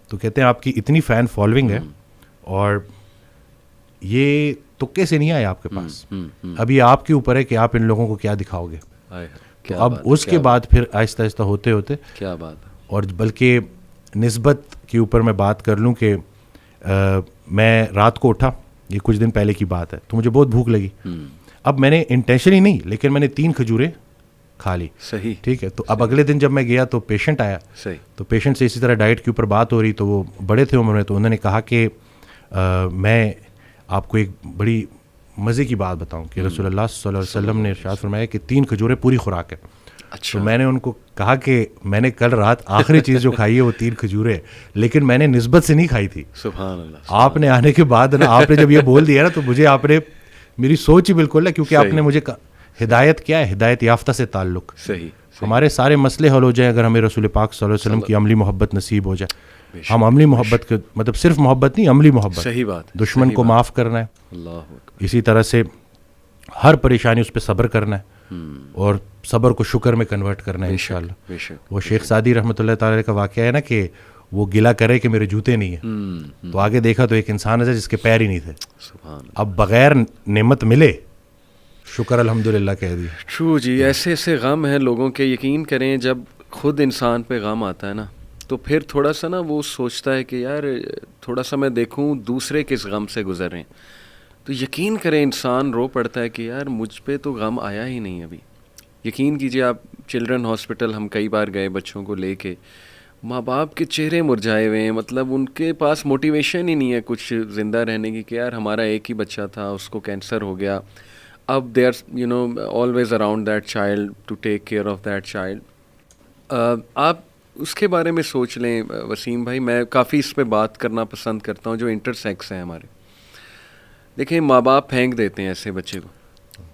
تو کہتے ہیں آپ کی اتنی فین فالوئنگ ہے اور یہ تکے سے نہیں آئے آپ کے پاس, ابھی آپ کے اوپر ہے کہ آپ ان لوگوں کو کیا دکھاؤ گے. تو اب اس کے بعد پھر آہستہ آہستہ ہوتے ہوتے کیا بات ہے. اور بلکہ نسبت کے اوپر میں بات کر لوں کہ میں رات کو اٹھا, یہ کچھ دن پہلے کی بات ہے, تو مجھے بہت بھوک لگی. اب میں نے انٹینشنلی نہیں لیکن میں نے 3 کھجوریں کھا لی. صحیح, ٹھیک ہے. تو اب اگلے دن جب میں گیا تو پیشنٹ آیا. صحیح. تو پیشنٹ سے اسی طرح ڈائٹ کے اوپر بات ہو رہی, تو وہ بڑے تھے عمر میں, تو انہوں نے کہا کہ میں آپ کو ایک بڑی مزے کی بات بتاؤں کہ رسول اللہ صلی اللہ علیہ وسلم نے ارشاد فرمایا کہ 3 کھجوریں پوری خوراک ہے. تو میں نے ان کو کہا کہ میں نے کل رات آخری چیز جو کھائی ہے وہ 3 کھجوریں, لیکن میں نے نسبت سے نہیں کھائی تھی. سبحان اللہ. آپ نے آنے کے بعد نا, آپ نے جب یہ بول دیا نا, تو مجھے آپ نے میری سوچ ہی بالکل ہے, کیونکہ آپ نے مجھے ہدایت کیا ہے, ہدایت یافتہ سے تعلق. صحیح. ہمارے سارے مسئلے حل ہو جائیں اگر ہمیں رسول پاک صلی اللہ علیہ وسلم کی عملی محبت نصیب ہو جائے. ہم عملی محبت کے مطلب صرف محبت نہیں, عملی محبت. صحیح بات. دشمن کو معاف کرنا ہے, اللہ اسی طرح سے ہر پریشانی اس پہ صبر کرنا ہے, اور صبر کو شکر میں کنورٹ کرنا ہے انشاءاللہ. وہ شیخ سعدی رحمۃ اللہ تعالی کا واقعہ ہے نا کہ وہ گلا کرے کہ میرے جوتے نہیں ہیں, تو آگے دیکھا تو ایک انسان ہے جس کے پیر ہی نہیں تھے. اب بغیر نعمت ملے شکر الحمدللہ کہہ دی. ٹرو جی. ایسے ایسے غم ہیں لوگوں کے, یقین کریں جب خود انسان پہ غم آتا ہے نا, تو پھر تھوڑا سا نا وہ سوچتا ہے کہ یار تھوڑا سا میں دیکھوں دوسرے کس غم سے گزر رہے ہیں. تو یقین کریں انسان رو پڑتا ہے کہ یار مجھ پہ تو غم آیا ہی نہیں ابھی. یقین کیجیے آپ, چلڈرن ہاسپٹل ہم کئی بار گئے بچوں کو لے کے, ماں باپ کے چہرے مرجھائے ہوئے ہیں, مطلب ان کے پاس موٹیویشن ہی نہیں ہے کچھ زندہ رہنے کی, کہ یار ہمارا ایک ہی بچہ تھا اس کو کینسر ہو گیا, اب they are always around that child to take care of that child. آپ اس کے بارے میں سوچ لیں وسیم بھائی, میں کافی اس پہ بات کرنا پسند کرتا ہوں جو انٹرسیکس ہیں ہمارے. دیکھیں ماں باپ پھینک دیتے ہیں ایسے بچے کو,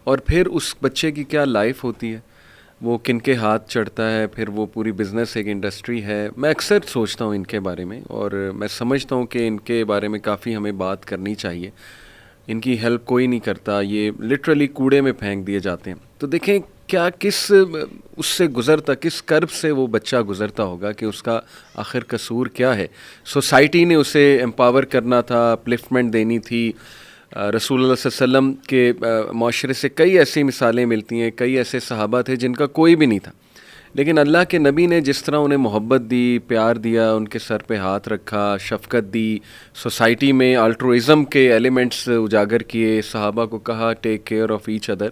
اور پھر اس بچے کی کیا لائف ہوتی ہے, وہ کن کے ہاتھ چڑھتا ہے, پھر وہ پوری بزنس ایک انڈسٹری ہے. میں اکثر سوچتا ہوں ان کے بارے میں, اور میں سمجھتا ہوں کہ ان کے بارے میں کافی ہمیں بات کرنی چاہیے. ان کی ہیلپ کوئی نہیں کرتا, یہ لٹرلی کوڑے میں پھینک دیے جاتے ہیں. تو دیکھیں کیا کس اس سے گزرتا, کس کرب سے وہ بچہ گزرتا ہوگا کہ اس کا آخر قصور کیا ہے. سوسائٹی نے اسے امپاور کرنا تھا, اپلفٹمنٹ دینی تھی. رسول اللہ صلی اللہ علیہ وسلم کے معاشرے سے کئی ایسی مثالیں ملتی ہیں, کئی ایسے صحابہ تھے جن کا کوئی بھی نہیں تھا, لیکن اللہ کے نبی نے جس طرح انہیں محبت دی, پیار دیا, ان کے سر پہ ہاتھ رکھا, شفقت دی, سوسائٹی میں الٹروازم کے ایلیمنٹس اجاگر کیے, صحابہ کو کہا ٹیک کیئر آف ایچ ادر.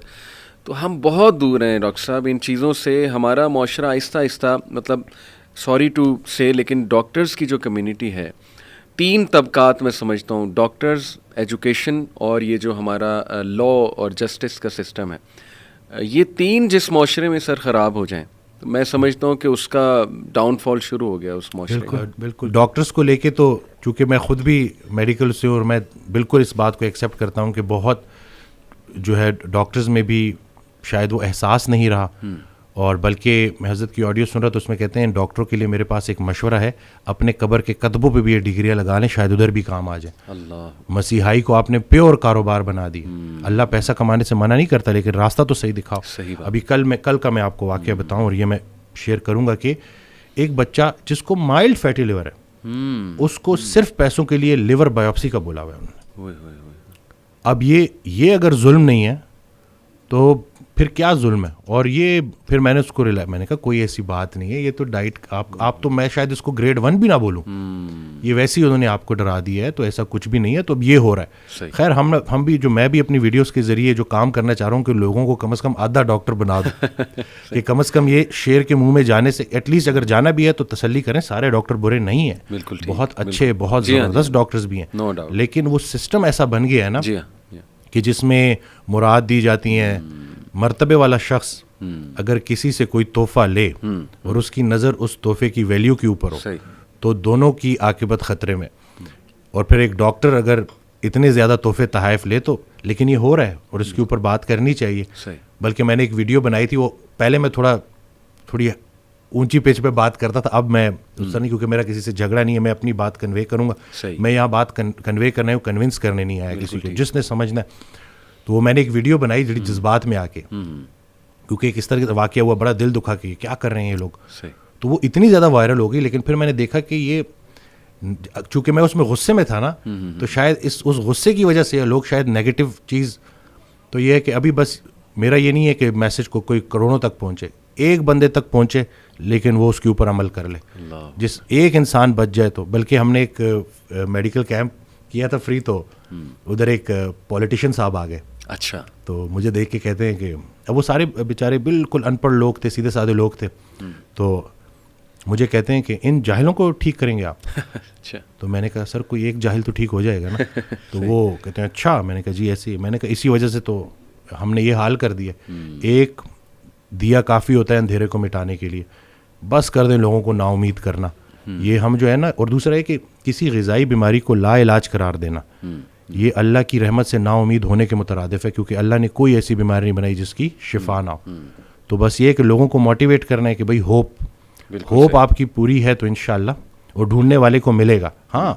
تو ہم بہت دور ہیں ڈاکٹر صاحب ان چیزوں سے. ہمارا معاشرہ آہستہ آہستہ, مطلب سوری ٹو سے, لیکن ڈاکٹرز کی جو کمیونٹی ہے, 3 طبقات میں سمجھتا ہوں, ڈاکٹرز, ایجوکیشن, اور یہ جو ہمارا لا اور جسٹس کا سسٹم ہے, یہ 3 جس معاشرے میں سر خراب ہو جائیں, تو میں سمجھتا ہوں کہ اس کا ڈاؤن فال شروع ہو گیا اس معاشرے کا. بالکل. ڈاکٹرز کو لے کے تو چونکہ میں خود بھی میڈیکل سے ہوں, اور میں بالکل اس بات کو ایکسیپٹ کرتا ہوں کہ بہت جو ہے ڈاکٹرز میں بھی شاید وہ احساس نہیں رہا, اور بلکہ میں حضرت کی آڈیو سن رہا تو اس میں کہتے ہیں ڈاکٹروں کے لیے میرے پاس ایک مشورہ ہے, اپنے قبر کے قدموں پہ بھی یہ ڈگریاں لگا لیں, شاید ادھر بھی کام آ جائیں. اللہ, مسیحائی کو آپ نے پیور کاروبار بنا دی. اللہ پیسہ کمانے سے منع نہیں کرتا, لیکن راستہ تو صحیح دکھاؤ. ابھی کل کا میں آپ کو واقعہ بتاؤں, اور یہ میں شیئر کروں گا کہ ایک بچہ جس کو مائلڈ فیٹی لیور ہے, اس کو صرف پیسوں کے لیے لیور بایوپسی کا بولا ہوا ہے انہوں نے. اب یہ اگر ظلم نہیں ہے تو پھر کیا ظلم ہے. اور یہ پھر میں نے اس کو میں نے کہا کوئی ایسی بات نہیں ہے, یہ تو ڈائٹ آپ تو, میں شاید اس کو گریڈ 1 بھی نہ بولوں, یہ ویسے ہی انہوں نے آپ کو ڈرا دیا ہے, تو ایسا کچھ بھی نہیں ہے. تو اب یہ ہو رہا ہے. خیر ہم بھی میں بھی اپنی ویڈیوز کے ذریعے جو کام کرنا چاہ رہا ہوں کہ لوگوں کو کم از کم آدھا ڈاکٹر بنا دوں, کہ کم از کم یہ شیر کے منہ میں جانے سے ایٹ لیسٹ اگر جانا بھی ہے تو تسلی کریں, سارے ڈاکٹر برے نہیں ہیں, بہت اچھے بہت زبردست ڈاکٹرز بھی ہیں, لیکن وہ سسٹم ایسا بن گیا ہے نا کہ جس میں مراد دی جاتی ہیں مرتبے والا شخص اگر کسی سے کوئی تحفہ لے اور اس کی نظر اس تحفے کی ویلیو کے اوپر ہو تو دونوں کی عاقبت خطرے میں. اور پھر ایک ڈاکٹر اگر اتنے زیادہ تحفے تحائف لے تو لیکن یہ ہو رہا ہے اور اس کے اوپر بات کرنی چاہیے. بلکہ میں نے ایک ویڈیو بنائی تھی, وہ پہلے میں تھوڑی اونچی پیچ پہ بات کرتا تھا, اب میں اس طرح نہیں, کیونکہ میرا کسی سے جھگڑا نہیں ہے, میں اپنی بات کنوے کروں گا. میں یہاں بات کنوے کرنا ہے, کنونس کرنے نہیں آیا کسی کو, جس نے سمجھنا ہے. تو وہ میں نے ایک ویڈیو بنائی جڑی جذبات میں آ کے, کیونکہ ایک اس طرح کا واقعہ ہوا, بڑا دل دکھا کہ کیا کر رہے ہیں یہ لوگ. تو وہ اتنی زیادہ وائرل ہو گئی, لیکن پھر میں نے دیکھا کہ یہ چونکہ میں اس میں غصے میں تھا نا, تو شاید اس غصے کی وجہ سے لوگ شاید نیگیٹو چیز, تو یہ ہے کہ ابھی بس میرا یہ نہیں ہے کہ میسج کو کوئی کروڑوں تک پہنچے, ایک بندے تک پہنچے لیکن وہ اس کے اوپر عمل کر لے, جس ایک انسان بچ جائے تو. بلکہ ہم نے ایک میڈیکل کیمپ کیا تھا فری, تو ادھر ایک پولیٹیشین صاحب آ گئے. اچھا. تو مجھے دیکھ کے کہتے ہیں کہ اب وہ سارے بیچارے بالکل ان پڑھ لوگ تھے, سیدھے سادھے لوگ تھے, تو مجھے کہتے ہیں کہ ان جاہلوں کو ٹھیک کریں گے آپ. اچھا. تو میں نے کہا سر کوئی ایک جاہل تو ٹھیک ہو جائے گا نا. تو وہ کہتے ہیں اچھا. میں نے کہا جی ایسے ہی. میں نے کہا اسی وجہ سے تو ہم نے یہ حال کر دیا. ایک دیا کافی ہوتا ہے اندھیرے کو مٹانے کے لیے, بس کر دیں لوگوں کو نا امید کرنا. یہ ہم جو ہے نا, اور دوسرا ہے کہ کسی غذائی بیماری کو لا علاج قرار دینا, یہ اللہ کی رحمت سے نا امید ہونے کے مترادف ہے, کیونکہ اللہ نے کوئی ایسی بیماری نہیں بنائی جس کی شفا نہ ہو. تو بس یہ کہ لوگوں کو موٹیویٹ کرنا ہے کہ بھائی ہوپ آپ کی پوری ہے تو انشاءاللہ, اور ڈھونڈنے والے کو ملے گا. ہاں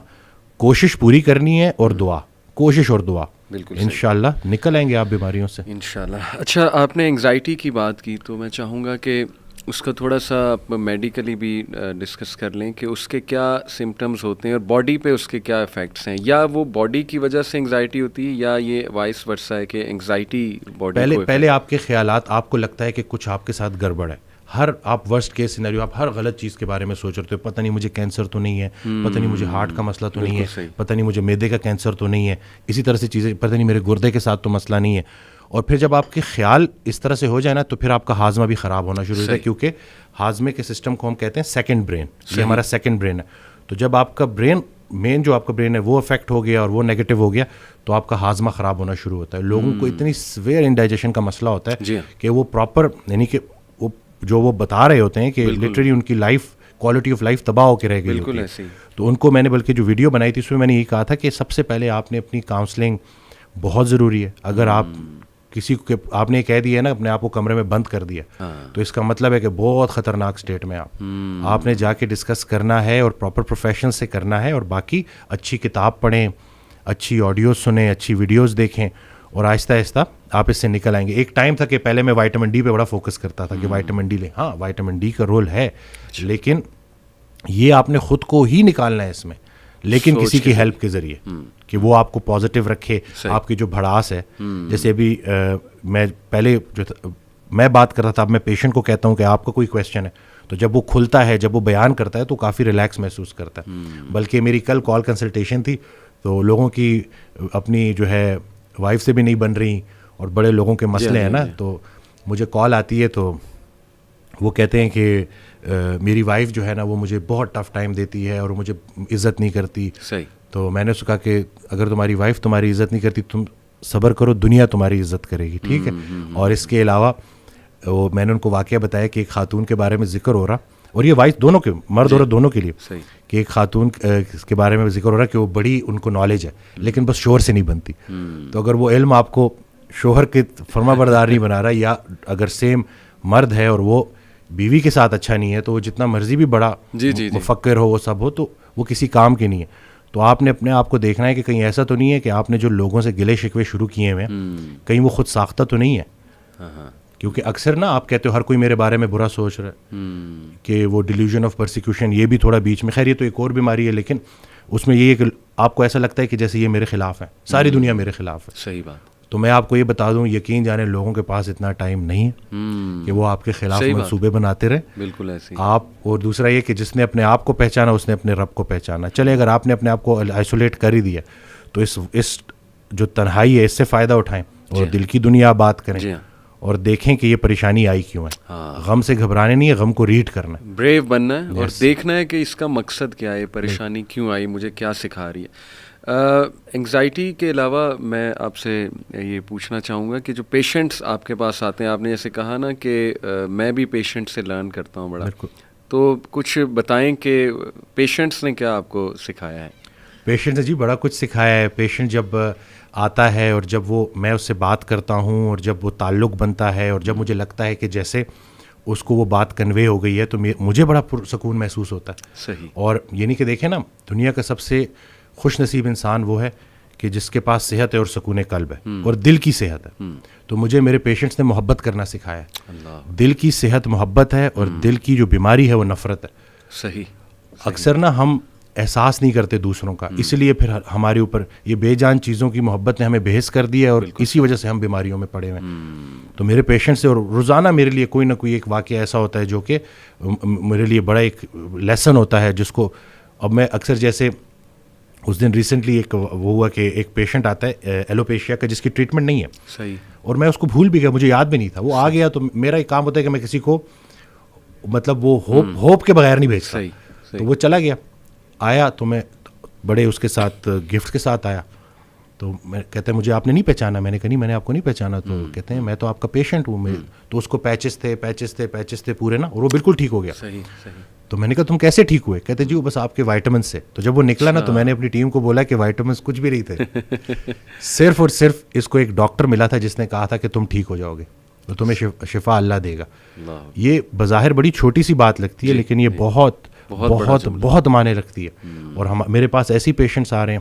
کوشش پوری کرنی ہے, اور دعا, کوشش اور دعا, انشاءاللہ نکل آئیں گے آپ بیماریوں سے انشاءاللہ. اچھا, آپ نے انگزائٹی کی بات کی, تو میں چاہوں گا کہ اس کا تھوڑا سا میڈیکلی بھی ڈسکس کر لیں کہ اس کے کیا سمٹمز ہوتے ہیں اور باڈی پہ اس کے کیا افیکٹس ہیں, یا وہ باڈی کی وجہ سے انگزائٹی ہوتی ہے یا یہ وائس ورسا ہے کہ انگزائٹی باڈی پہلے آپ کے خیالات, آپ کو لگتا ہے کہ کچھ آپ کے ساتھ گڑبڑ ہے, ہر آپ ورسٹ کیس سینیریو, آپ ہر غلط چیز کے بارے میں سوچ رہے ہو, پتہ نہیں مجھے کینسر تو نہیں ہے, پتہ نہیں مجھے ہارٹ کا مسئلہ تو نہیں ہے, پتہ نہیں مجھے میدے کا کینسر تو نہیں ہے, اسی طرح سے چیزیں, پتہ نہیں میرے گردے کے ساتھ تو مسئلہ نہیں ہے. اور پھر جب آپ کے خیال اس طرح سے ہو جائے نا, تو پھر آپ کا ہاضمہ بھی خراب ہونا شروع ہوتا ہے, کیونکہ ہاضمے کے سسٹم کو ہم کہتے ہیں سیکنڈ برین, یہ ہمارا سیکنڈ برین ہے. تو جب آپ کا برین, مین جو آپ کا برین ہے وہ افیکٹ ہو گیا اور وہ نیگیٹو ہو گیا, تو آپ کا ہاضمہ خراب ہونا شروع ہوتا ہے. لوگوں کو اتنی سویئر انڈائجیشن کا مسئلہ ہوتا ہے کہ وہ پراپر, یعنی کہ جو وہ بتا رہے ہوتے ہیں کہ لٹرلی ان کی لائف, کوالٹی آف لائف تباہ ہو کے رہ گئی ہوتی ہے. تو ان کو میں نے بلکہ جو ویڈیو بنائی تھی اس میں نے یہی کہا تھا کہ سب سے پہلے آپ نے اپنی کاؤنسلنگ بہت ضروری ہے. اگر آپ کسی کو, آپ نے کہہ دیا ہے نا اپنے آپ کو کمرے میں بند کر دیا, تو اس کا مطلب ہے کہ بہت خطرناک اسٹیٹ میں آپ نے جا کے ڈسکس کرنا ہے, اور پراپر پروفیشن سے کرنا ہے, اور باقی اچھی کتاب پڑھیں, اچھی آڈیوز سنیں, اچھی ویڈیوز دیکھیں, اور آہستہ آہستہ آپ اس سے نکل آئیں گے. ایک ٹائم تھا کہ پہلے میں وائٹامن ڈی پہ بڑا فوکس کرتا تھا کہ وائٹامن ڈی لیں. ہاں وائٹامن ڈی کا رول ہے, لیکن یہ آپ نے خود کو ہی نکالنا ہے اس میں, لیکن کسی کی ہیلپ کے ذریعے, کہ وہ آپ کو پازیٹیو رکھے. آپ کی جو بھڑاس ہے, جیسے ابھی میں پہلے جو میں بات کر رہا تھا, اب میں پیشنٹ کو کہتا ہوں کہ آپ کا کوئی کویشچن ہے, تو جب وہ کھلتا ہے, جب وہ بیان کرتا ہے, تو کافی ریلیکس محسوس کرتا ہے. بلکہ میری کل کال کنسلٹیشن تھی, تو لوگوں کی اپنی جو ہے وائف سے بھی نہیں بن رہی, اور بڑے لوگوں کے مسئلے ہیں نا, تو مجھے کال آتی ہے, تو وہ کہتے ہیں کہ میری وائف جو ہے نا وہ مجھے بہت ٹف ٹائم دیتی ہے اور مجھے عزت نہیں کرتی. تو میں نے اس کو کہا کہ اگر تمہاری وائف تمہاری عزت نہیں کرتی, تم صبر کرو, دنیا تمہاری عزت کرے گی, ٹھیک ہے. اور اس کے علاوہ وہ میں نے ان کو واقعہ بتایا کہ ایک خاتون کے بارے میں ذکر ہو رہا, اور یہ وائف دونوں کے, مرد عورت دونوں کے لیے, کہ ایک خاتون کے بارے میں ذکر ہو رہا کہ وہ بڑی ان کو نالج ہے, لیکن بس شوہر سے نہیں بنتی. تو اگر وہ علم آپ کو شوہر کے فرما بردار نہیں بنا رہا, یا اگر سیم مرد ہے اور وہ بیوی کے ساتھ اچھا نہیں ہے, تو وہ جتنا مرضی بھی بڑا مفکر ہو, وہ سب ہو, تو وہ کسی کام کے نہیں ہے. تو آپ نے اپنے آپ کو دیکھنا ہے کہ کہیں ایسا تو نہیں ہے کہ آپ نے جو لوگوں سے گلے شکوے شروع کیے ہوئے ہیں, کہیں وہ خود ساختہ تو نہیں ہے. کیونکہ اکثر نا آپ کہتے ہو ہر کوئی میرے بارے میں برا سوچ رہا ہے, کہ وہ ڈیلیوژن آف پرسیکیوشن, یہ بھی تھوڑا بیچ میں, خیر یہ تو ایک اور بیماری ہے, لیکن اس میں یہ ہے کہ آپ کو ایسا لگتا ہے کہ جیسے یہ میرے خلاف ہے, ساری دنیا میرے خلاف ہے. صحیح بات. تو میں آپ کو یہ بتا دوں, یقین جانے لوگوں کے پاس اتنا ٹائم نہیں ہے کہ وہ آپ کے خلاف منصوبے بناتے رہے. بالکل ایسے آپ, اور دوسرا یہ کہ جس نے اپنے آپ کو پہچانا اس نے اپنے رب کو پہچانا. چلے اگر آپ نے اپنے آپ کو آئسولیٹ کر ہی دیا, تو اس جو تنہائی ہے اس سے فائدہ اٹھائیں, اور دل کی دنیا بات کریں, اور دیکھیں کہ یہ پریشانی آئی کیوں ہے. غم سے گھبرانے نہیں ہے, غم کو ریڈ کرنا ہے, بریو بننا ہے, اور دیکھنا ہے کہ اس کا مقصد کیا ہے, پریشانی کیوں آئی, مجھے کیا سکھا رہی ہے. انگزائٹی کے علاوہ میں آپ سے یہ پوچھنا چاہوں گا کہ جو پیشنٹس آپ کے پاس آتے ہیں، آپ نے جیسے کہا نا کہ میں بھی پیشنٹ سے لرن کرتا ہوں بڑا، تو کچھ بتائیں کہ پیشنٹس نے کیا آپ کو سکھایا ہے؟ پیشنٹ نے جی بڑا کچھ سکھایا ہے. پیشنٹ جب آتا ہے اور جب میں اس سے بات کرتا ہوں اور جب وہ تعلق بنتا ہے اور جب مجھے لگتا ہے کہ جیسے اس کو وہ بات کنوے ہو گئی ہے تو مجھے بڑا پرسکون محسوس ہوتا ہے. صحیح. اور یعنی کہ دیکھیں نا، دنیا کا سب سے خوش نصیب انسان وہ ہے کہ جس کے پاس صحت ہے اور سکون قلب ہے اور دل کی صحت ہے. تو مجھے میرے پیشنٹس نے محبت کرنا سکھایا ہے. دل کی صحت محبت ہے اور دل کی جو بیماری ہے وہ نفرت ہے. صحیح. اکثر نا ہم احساس نہیں کرتے دوسروں کا، اس لیے پھر ہمارے اوپر یہ بے جان چیزوں کی محبت نے ہمیں بحث کر دیا ہے اور اسی وجہ سے ہم بیماریوں میں پڑے ہوئے ہیں. تو میرے پیشنٹ سے اور روزانہ میرے لیے کوئی نہ کوئی ایک واقعہ ایسا ہوتا ہے جو کہ میرے لیے بڑا ایک لیسن ہوتا ہے، جس کو اب میں اکثر، جیسے اس دن ریسنٹلی ایک وہ ہوا کہ ایک پیشنٹ آتا ہے ایلوپیشیا کا جس کی ٹریٹمنٹ نہیں ہے. صحیح. اور میں اس کو بھول بھی گیا، مجھے یاد بھی نہیں تھا. وہ آ گیا تو میرا ایک کام ہوتا ہے کہ میں کسی کو مطلب وہ ہوپ کے بغیر نہیں بھیجتا. تو وہ چلا گیا، آیا تو میں بڑے اس کے ساتھ گفٹ کے ساتھ آیا. تو میں کہتے ہیں مجھے آپ نے نہیں پہچانا. میں نے کہا نہیں، میں نے آپ کو نہیں پہچانا. تو کہتے ہیں میں تو آپ کا پیشنٹ ہوں. تو اس کو پیچز تھے پورے نا، اور وہ بالکل ٹھیک ہو گیا. تو میں نے کہا تم کیسے ٹھیک ہوئے؟ کہتے جی وہ بس آپ کے وائٹامنس سے. تو جب وہ نکلا نا تو میں نے اپنی ٹیم کو بولا کہ وائٹامنس کچھ بھی نہیں تھے، صرف اور صرف اس کو ایک ڈاکٹر ملا تھا جس نے کہا تھا کہ تم ٹھیک ہو جاؤ گے، تو تمہیں شفا اللہ دے گا. یہ بظاہر بڑی چھوٹی سی بات لگتی ہے لیکن یہ بہت بہت بہت معنی رکھتی ہے. اور میرے پاس ایسی پیشنٹس آ رہے ہیں،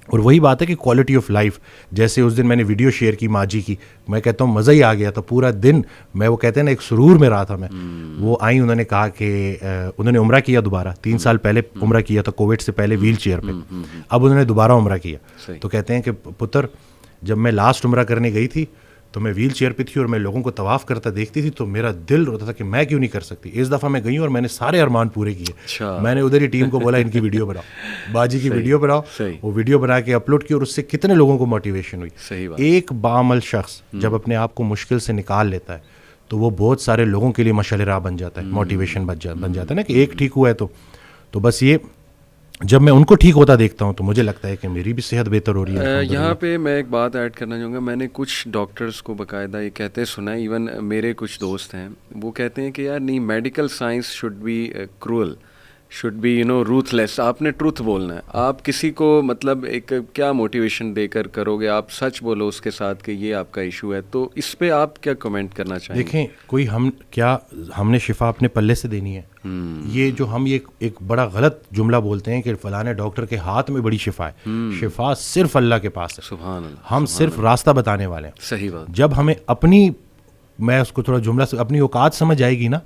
اور وہی بات ہے کہ کوالٹی آف لائف. جیسے اس دن میں نے ویڈیو شیئر کی ماں جی کی، میں کہتا ہوں مزہ ہی آ گیا تھا پورا دن. میں وہ کہتے ہیں نا ایک سرور میں رہا تھا میں. وہ آئیں، انہوں نے کہا کہ انہوں نے عمرہ کیا دوبارہ. 3 سال پہلے عمرہ کیا تھا کووڈ سے پہلے ویل چیئر پہ. اب انہوں نے دوبارہ عمرہ کیا. تو کہتے ہیں کہ پتر جب میں لاسٹ عمرہ کرنے گئی تھی تو میں ویل چیئر پہ تھی اور میں لوگوں کو طواف کرتا دیکھتی تھی تو میرا دل روتا تھا کہ میں کیوں نہیں کر سکتی. اس دفعہ میں گئی ہوں اور میں نے سارے ارمان پورے کیے. میں نے ادھر ہی ٹیم کو بولا ان کی ویڈیو بناؤ، باجی کی ویڈیو بناؤ. وہ ویڈیو بنا کے اپلوڈ کی اور اس سے کتنے لوگوں کو موٹیویشن ہوئی. ایک بعمل شخص جب اپنے آپ کو مشکل سے نکال لیتا ہے تو وہ بہت سارے لوگوں کے لیے مشعل راہ بن جاتا ہے، موٹیویشن بن جاتا ہے نا. کہ ایک ٹھیک ہوا ہے تو بس یہ جب میں ان کو ٹھیک ہوتا دیکھتا ہوں تو مجھے لگتا ہے کہ میری بھی صحت بہتر ہو رہی ہے. یہاں پہ میں ایک بات ایڈ کرنا چاہوں گا. میں نے کچھ ڈاکٹرز کو باقاعدہ یہ کہتے سنا ہے، ایون میرے کچھ دوست ہیں وہ کہتے ہیں کہ یار نہیں، medical science should be cruel, should be ruthless. آپ نے ٹروتھ بولنا ہے. آپ کسی کو مطلب ایک کیا موٹیویشن دے کر کرو گے؟ آپ سچ بولو اس کے ساتھ کہ یہ آپ کا ایشو ہے. تو اس پہ آپ کیا کمنٹ کرنا چاہیں گے؟ دیکھیں ہم نے شفا اپنے پلے سے دینی ہے. یہ جو ہم یہ ایک بڑا غلط جملہ بولتے ہیں کہ فلانے ڈاکٹر کے ہاتھ میں بڑی شفا ہے. شفا صرف اللہ کے پاس ہے. سبحان اللہ. ہم صرف راستہ بتانے والے ہیں. صحیح بات. جب ہمیں اپنی، میں اس کو تھوڑا جملہ سے اپنی اوقات سمجھ آئے گی نا،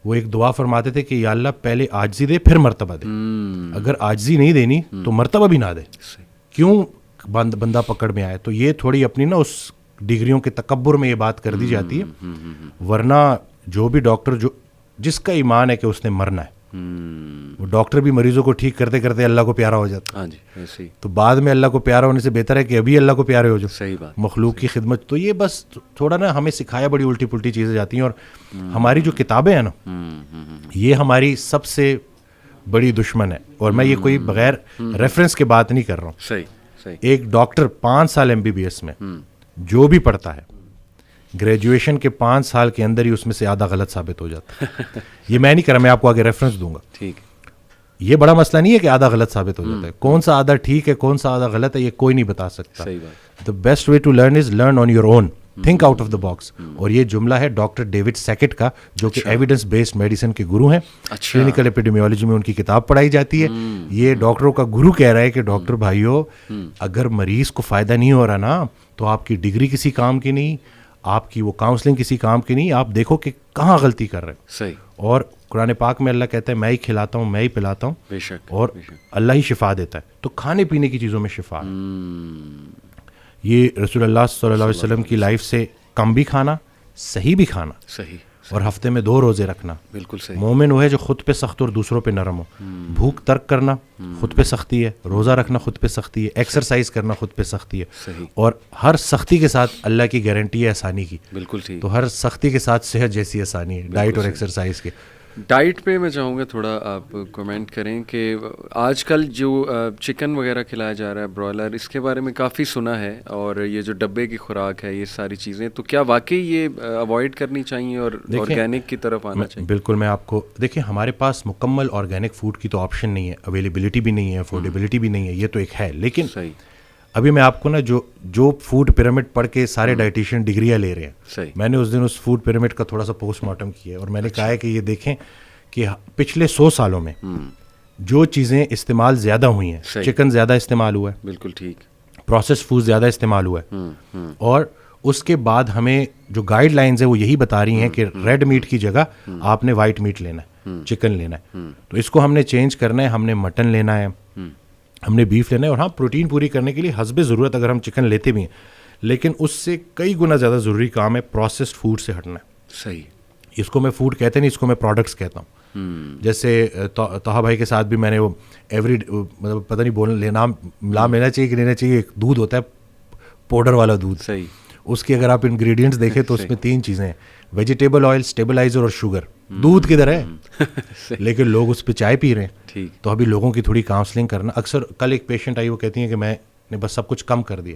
وہ ایک دعا فرماتے تھے کہ یا اللہ پہلے عاجزی دے پھر مرتبہ دے. اگر عاجزی نہیں دینی تو مرتبہ بھی نہ دے. کیوں بندہ پکڑ میں آئے؟ تو یہ تھوڑی اپنی نا اس ڈگریوں کے تکبر میں یہ بات کر دی جاتی ہے. ورنہ جو بھی ڈاکٹر جس کا ایمان ہے کہ اس نے مرنا ہے، وہ ڈاکٹر بھی مریضوں کو ٹھیک کرتے کرتے اللہ کو پیارا ہو جاتا ہے. ہاں جی ایسے ہی. تو بعد میں اللہ کو پیارا ہونے سے بہتر ہے کہ ابھی اللہ کو پیارے ہو جاؤ. صحیح بات. مخلوق کی خدمت. تو یہ بس تھوڑا نا ہمیں سکھایا بڑی الٹی پلٹی چیزیں جاتی ہیں. اور ہماری جو کتابیں ہیں نا، یہ ہماری سب سے بڑی دشمن ہے. اور میں یہ کوئی بغیر ریفرنس کے بات نہیں کر رہا ہوں. صحیح. ایک ڈاکٹر 5 سال MBBS میں جو بھی پڑھتا ہے، گریجویشن کے 5 سال کے اندر ہی اس میں سے آدھا غلط ثابت ہو جاتا ہے. یہ میں نہیں کر رہا، میں آپ کو آگے ریفرنس دوں گا. ٹھیک. یہ بڑا مسئلہ نہیں ہے کہ آدھا غلط ثابت ہو جاتا ہے. کون سا آدھا ٹھیک ہے کون سا آدھا غلط ہے یہ کوئی نہیں بتا سکتا. صحیح بات. The best way to learn is learn on your own, think out of the box. اور یہ جملہ ہے ڈاکٹر ڈیوڈ سیکٹ کا، جو کہ ایویڈنس بیسڈ میڈیسن کے گرو ہیں. کلینکل ایپیڈیمیولوجی میں ان کی کتاب پڑھائی جاتی ہے. یہ ڈاکٹروں کا گرو کہہ رہا ہے کہ ڈاکٹر بھائیو، اگر مریض کو فائدہ نہیں ہو رہا نا تو آپ کی ڈگری کسی کام کی نہیں، آپ کی وہ کاؤنسلنگ کسی کام کی نہیں. آپ دیکھو کہ کہاں غلطی کر رہے ہیں. صحیح. اور قرآن پاک میں اللہ کہتا ہے میں ہی کھلاتا ہوں، میں ہی پلاتا ہوں. بے شک. اور اللہ ہی شفا دیتا ہے. تو کھانے پینے کی چیزوں میں شفا ہے. یہ رسول اللہ صلی اللہ علیہ وسلم کی لائف سے کم بھی کھانا، صحیح بھی کھانا. صحیح. اور ہفتے میں 2 روزے رکھنا. بالکل صحیح. مومن وہ ہے جو خود پہ سخت اور دوسروں پہ نرم ہو. بھوک ترک کرنا خود پہ سختی ہے، روزہ رکھنا خود پہ سختی ہے، ایکسرسائز کرنا خود پہ سختی ہے. صحیح. اور ہر سختی کے ساتھ اللہ کی گارنٹی ہے آسانی کی. بالکل ٹھیک. تو ہر سختی کے ساتھ صحت جیسی آسانی ہے ڈائٹ اور ایکسرسائز کے. ڈائٹ پہ میں چاہوں گا تھوڑا آپ کمنٹ کریں کہ آج کل جو چکن وغیرہ کھلایا جا رہا ہے برائلر، اس کے بارے میں کافی سنا ہے، اور یہ جو ڈبے کی خوراک ہے، یہ ساری چیزیں، تو کیا واقعی یہ اوائڈ کرنی چاہیے اور آرگینک کی طرف آنا چاہیے؟ بالکل، میں آپ کو دیکھیں، ہمارے پاس مکمل آرگینک فوڈ کی تو آپشن نہیں ہے، اویلیبلٹی بھی نہیں ہے، افورڈیبلٹی بھی نہیں ہے، یہ تو ایک ہے. لیکن صحیح. ابھی میں آپ کو نا جو فوڈ پیرامڈ پڑھ کے سارے ڈائٹیشین ڈگریاں لے رہے ہیں، صحیح، میں نے اس دن اس فوڈ پیرامڈ کا تھوڑا سا پوسٹ مارٹم کیا ہے، اور میں نے کہا ہے کہ یہ دیکھیں کہ پچھلے 100 سالوں میں جو چیزیں استعمال زیادہ ہوئی ہیں، چکن زیادہ استعمال ہوا ہے، بالکل ٹھیک، پروسیس فوڈ زیادہ استعمال ہوا ہے، اور اس کے بعد ہمیں جو گائیڈ لائنز ہیں وہ یہی بتا رہی ہیں کہ ریڈ میٹ کی جگہ آپ نے وائٹ میٹ لینا ہے، چکن لینا ہے. تو اس کو ہم نے چینج کرنا ہے، ہم نے مٹن لینا ہے، ہم نے بیف لینا ہے، اور ہاں پروٹین پوری کرنے کے لیے حسب ضرورت اگر ہم چکن لیتے بھی ہیں، لیکن اس سے کئی گنا زیادہ ضروری کام ہے پروسیسڈ فوڈ سے ہٹنا ہے. صحیح. اس کو میں فوڈ کہتے نہیں، اس کو میں پروڈکٹس کہتا ہوں. جیسے طاہا بھائی کے ساتھ بھی میں نے وہ مطلب پتہ نہیں نام لینا چاہیے کہ لینا چاہیے، ایک دودھ ہوتا ہے پاؤڈر والا دودھ، صحیح، اس کی اگر آپ انگریڈینٹس دیکھیں تو اس میں 3 چیزیں ہیں، ویجیٹیبل آئل، اسٹیبلائزر اور شوگر. دودھ کدھر ہے؟ لیکن لوگ اس پہ چائے پی رہے ہیں. تو ابھی لوگوں کی تھوڑی کاؤنسلنگ کرنا. اکثر کل ایک پیشنٹ آئی، وہ کہتی ہیں کہ میں نے بس سب کچھ کم کر دیا.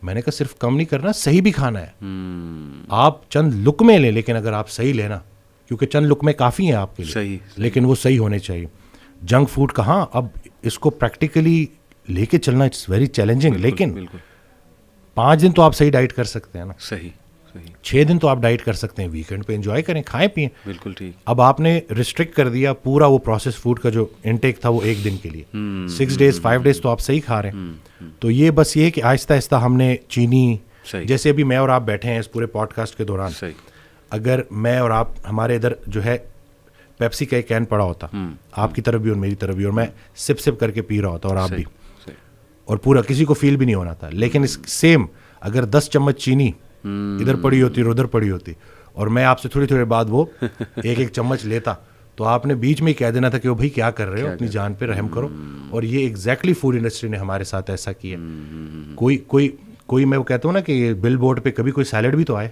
میں نے کہا صرف کم نہیں کرنا، صحیح بھی کھانا ہے. آپ چند لقمے لیں، لیکن اگر آپ صحیح لینا، کیونکہ چند لقمے کافی ہیں آپ کے لیے، لیکن وہ صحیح ہونے چاہیے. جنک فوڈ کہاں، اب اس کو پریکٹیکلی لے کے چلنا اٹس ویری چیلنجنگ. لیکن 5 دن تو آپ صحیح ڈائٹ کر سکتے ہیں نا، صحیح 6 دن تو آپ ڈائٹ کر سکتے ہیں، ویکینڈ پہ انجوائے کریں، کھائیں پئیں. بالکل ٹھیک. اب آپ نے ریسٹرکٹ کر دیا پورا، وہ پروسیس فوڈ کا جو انٹیک تھا وہ 1 دن کے لیے، 6 ڈیز 5 ڈیز تو آپ صحیح کھا رہے ہیں. تو یہ بس یہ کہ آہستہ آہستہ ہم نے چینی، جیسے ابھی میں اور آپ بیٹھے ہیں اس پورے پوڈ کاسٹ کے دوران، اگر میں اور آپ، ہمارے ادھر جو ہے پیپسی کا ایک کین پڑا ہوتا، آپ کی طرف بھی اور میری طرف بھی، اور میں سپ سپ کر کے پی رہا ہوتا اور آپ بھی، اور پورا کسی کو فیل بھی نہیں ہونا تھا. لیکن اس سیم اگر 10 چمچ چینی ادھر پڑی ہوتی اور ادھر پڑی ہوتی، اور میں آپ سے تھوڑی تھوڑی بعد وہ ایک چمچ لیتا، تو آپ نے بیچ میں ہی کہہ دینا تھا کہ وہ بھائی کیا کر رہے ہو، اپنی جان پہ رحم کرو. اور یہ ایگزیکٹلی فوڈ انڈسٹری نے ہمارے ساتھ ایسا کیا. کوئی میں وہ کہتا ہوں نا کہ بل بورڈ پہ کبھی کوئی سیلڈ بھی تو آئے،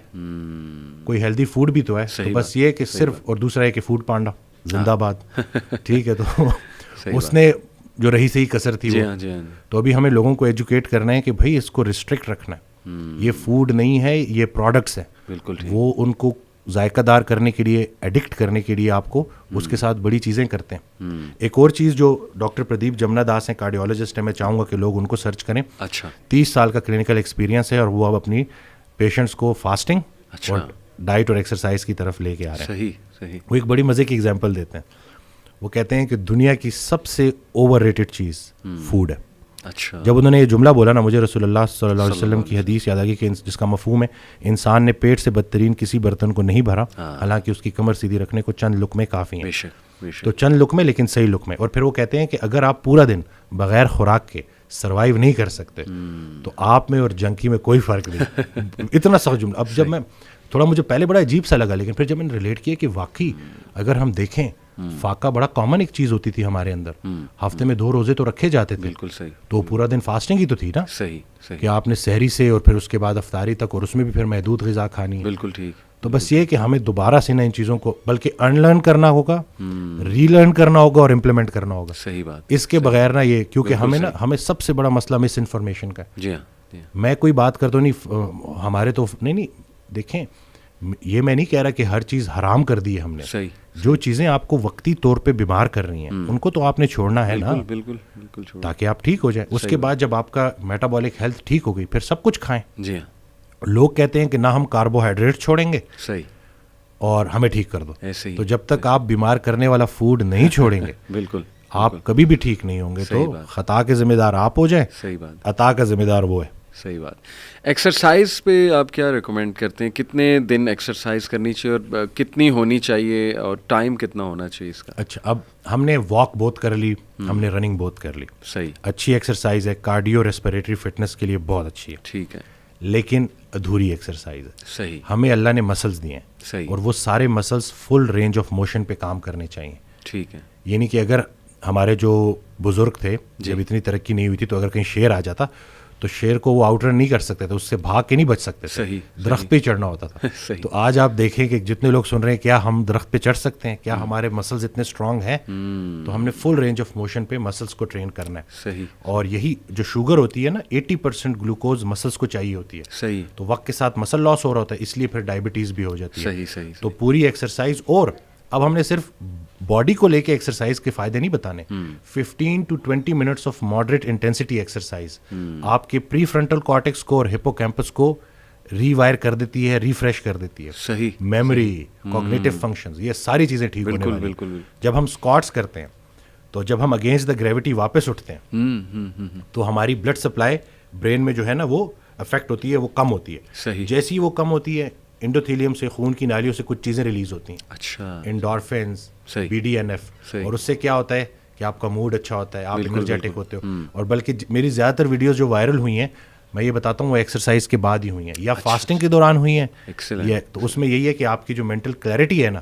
کوئی ہیلدی فوڈ بھی تو ہے. تو بس یہ کہ صرف، اور دوسرا ہے کہ فوڈ پانڈا زندہ باد، ٹھیک ہے. تو اس نے جو رہی صحیح کسر تھی وہ. تو ابھی ہمیں لوگوں کو ایجوکیٹ کرنا ہے کہ بھائی اس کو ریسٹرکٹ رکھنا ہے. یہ فوڈ نہیں ہے، یہ پروڈکٹس ہیں. بالکل. وہ ان کو ذائقہ دار کرنے کے لیے، ایڈکٹ کرنے کے لیے آپ کو اس کے ساتھ بڑی چیزیں کرتے ہیں. ایک اور چیز جو ڈاکٹر پردیپ جمنا داس ہیں، کارڈیولوجسٹ ہیں، میں چاہوں گا کہ لوگ ان کو سرچ کریں. اچھا. 30 سال کا کلینکل ایکسپیرینس ہے، اور وہ اب اپنی پیشنٹس کو فاسٹنگ اور ڈائٹ اور ایکسرسائز کی طرف لے کے آ رہے ہیں. صحیح. وہ ایک بڑی مزے کی ایگزامپل دیتے ہیں. وہ کہتے ہیں کہ دنیا کی سب سے اوور ریٹڈ چیز فوڈ ہے. اچھا. جب انہوں نے یہ جملہ بولا نا، مجھے رسول اللہ صلی اللہ علیہ وسلم کی حدیث یاد آ گئی کہ جس کا مفہوم ہے انسان نے پیٹ سے بدترین کسی برتن کو نہیں بھرا، حالانکہ اس کی کمر سیدھی رکھنے کو چند لقمے کافی ہیں. تو چند لقمے، لیکن صحیح لقمے. اور پھر وہ کہتے ہیں کہ اگر آپ پورا دن بغیر خوراک کے سروائیو نہیں کر سکتے تو آپ میں اور جنکی میں کوئی فرق نہیں. اتنا سخت جملہ. اب جب میں تھوڑا، مجھے پہلے بڑا عجیب سا لگا، لیکن پھر جب میں نے ریلیٹ کیا کہ واقعی اگر ہم دیکھیں، فاقہ بڑا کامن ایک چیز ہوتی تھی ہمارے اندر. ہفتے میں 2 روزے تو رکھے جاتے تھے. بالکل صحیح. تو پورا دن فاسٹنگ ہی تو تھی نا. صحیح. کہ آپ نے سحری سے اور پھر اس کے بعد افطاری تک، اور اس میں بھی پھر محدود غذا کھانی ہے. بالکل ٹھیک. تو بس یہ کہ ہمیں دوبارہ سے نا ان چیزوں کو بلکہ ان لرن کرنا ہوگا، ری لرن کرنا ہوگا اور امپلیمنٹ کرنا ہوگا. صحیح بات. اس کے بغیر نا یہ، کیونکہ ہمیں سب سے بڑا مسئلہ مس انفارمیشن کا ہے. جی ہاں. میں کوئی بات کرتا نہیں، ہمارے تو نہیں دیکھیں، یہ میں نہیں کہہ رہا کہ ہر چیز حرام کر دی ہے ہم نے. صحیح. جو چیزیں آپ کو وقتی طور پہ بیمار کر رہی ہیں ان کو تو آپ نے چھوڑنا ہے نا. بالکل تاکہ آپ ٹھیک ہو جائیں. اس کے بعد جب آپ کا میٹابولک ہیلتھ ٹھیک ہو گئی، پھر سب کچھ کھائیں. جی ہاں. لوگ کہتے ہیں کہ نہ ہم کاربوہائیڈریٹ چھوڑیں گے، صحیح، اور ہمیں ٹھیک کر دو. ایسے ہی. تو جب تک آپ بیمار کرنے والا فوڈ نہیں چھوڑیں گے بالکل آپ کبھی بھی ٹھیک نہیں ہوں گے. تو خطا کے ذمہ دار آپ ہو جائیں، صحیح بات، عطا کا ذمہ دار وہ ہے. صحیح بات. ایکسرسائز پہ آپ کیا ریکمینڈ کرتے ہیں؟ کتنے دن ایکسرسائز کرنی چاہیے اور کتنی ہونی چاہیے، اور ٹائم کتنا ہونا چاہیے اس کا؟ اچھا، اب ہم نے واک بہت کر لی، ہم نے رننگ بہت کر لی. صحیح. اچھی ایکسرسائز ہے، کارڈیو ریسپیریٹری فٹنس کے لیے بہت اچھی ہے. ٹھیک ہے. لیکن ادھوری ایکسرسائز ہے. صحیح. ہمیں اللہ نے مسلز دیے ہیں. صحیح. اور وہ سارے muscles full range of motion پہ کام کرنے چاہیے. ٹھیک ہے. یعنی کہ اگر ہمارے جو بزرگ تھے، جب اتنی ترقی نہیں ہوئی تھی، تو اگر کہیں شیر آ جاتا تو شیر کو وہ آؤٹ رن نہیں کر سکتے تھے, اس سے بھاگ کے نہیں بچ سکتے تھے, درخت پہ چڑھنا ہوتا تھا. تو آج آپ دیکھیں کہ جتنے لوگ سن رہے ہیں کیا ہم درخت پہ چڑھ سکتے ہیں, کیا ہمارے مسلز اتنے اسٹرانگ ہیں, تو ہم نے فل رینج آف موشن پہ مسلس کو ٹرین کرنا ہے. اور یہی جو شوگر ہوتی ہے نا 80% گلوکوز مسلس کو چاہیے ہوتی ہے, تو وقت کے ساتھ مسل لاس ہو رہا ہوتا ہے, اس لیے پھر ڈائبٹیز بھی ہو جاتی ہے. تو پوری ایکسرسائز, اور اب ہم نے صرف باڈی کو لے کے ایکسرسائز کے فائدے نہیں بتانے, 15 to 20 minutes of moderate intensity exercise آپ کے پری فرنٹل کارٹیکس کو اور ہپو کیمپس کو ری وائر کر دیتی ہے, ریفریش کر دیتی ہے. میموری, کوگنیٹو فنکشنز, یہ ساری چیزیں ٹھیک ہونے والی ہیں. جب ہم اسکواٹس کرتے ہیں تو جب ہم اگینسٹ دا گریوٹی واپس اٹھتے ہیں تو ہماری بلڈ سپلائی برین میں جو ہے نا وہ افیکٹ ہوتی ہے, وہ کم ہوتی ہے. جیسی وہ کم ہوتی ہے انڈوتھیلیم سے, خون کی نالیوں سے کچھ چیزیں ریلیز ہوتی ہیں, اچھا, انڈورفنز, BDNF, اور اس سے کیا ہوتا ہے کہ آپ کا موڈ اچھا ہوتا ہے, آپ انرجیٹک ہوتے ہو. اور بلکہ میری زیادہ تر ویڈیوز جو وائرل ہوئی ہیں میں یہ بتاتا ہوں وہ ایکسرسائز کے بعد ہی ہوئی ہیں یا فاسٹنگ کے دوران ہوئی ہیں. تو اس میں یہی ہے کہ آپ کی جو مینٹل کلیئرٹی ہے نا,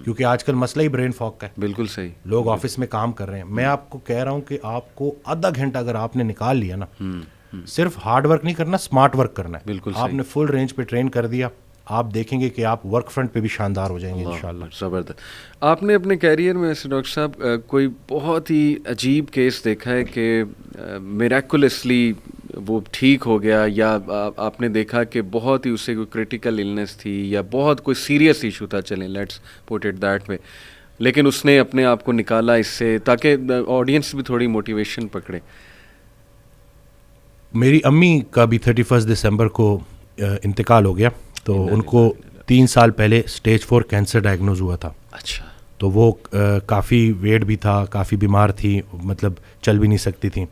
کیونکہ آج کل مسئلہ ہی برین فاگ کا ہے. بالکل صحیح, لوگ آفس میں کام کر رہے ہیں. میں آپ کو کہہ رہا ہوں کہ آپ کو آدھا گھنٹہ اگر آپ نے نکال لیا نا, صرف ہارڈ ورک نہیں کرنا, اسمارٹ ورک کرنا ہے. آپ نے فل رینج پہ ٹرین کر دیا, آپ دیکھیں گے کہ آپ ورک فرنٹ پہ بھی شاندار ہو جائیں گے انشاءاللہ. زبردست. آپ نے اپنے کیریئر میں ویسے ڈاکٹر صاحب کوئی بہت ہی عجیب کیس دیکھا ہے کہ میریکولسلی وہ ٹھیک ہو گیا, یا آپ نے دیکھا کہ بہت ہی اسے کوئی کرٹیکل النس تھی یا بہت کوئی سیریس ایشو تھا, چلیں let's put it that way, لیکن اس نے اپنے آپ کو نکالا اس سے تاکہ آڈینس بھی تھوڑی موٹیویشن پکڑے؟ میری امی کا بھی 31 دسمبر کو انتقال ہو گیا, تو ان کو 3 سال پہلے اسٹیج 4 کینسر ڈائگنوز ہوا تھا. اچھا. تو وہ کافی ویٹ بھی تھا, کافی بیمار تھی, مطلب چل بھی نہیں سکتی تھیں.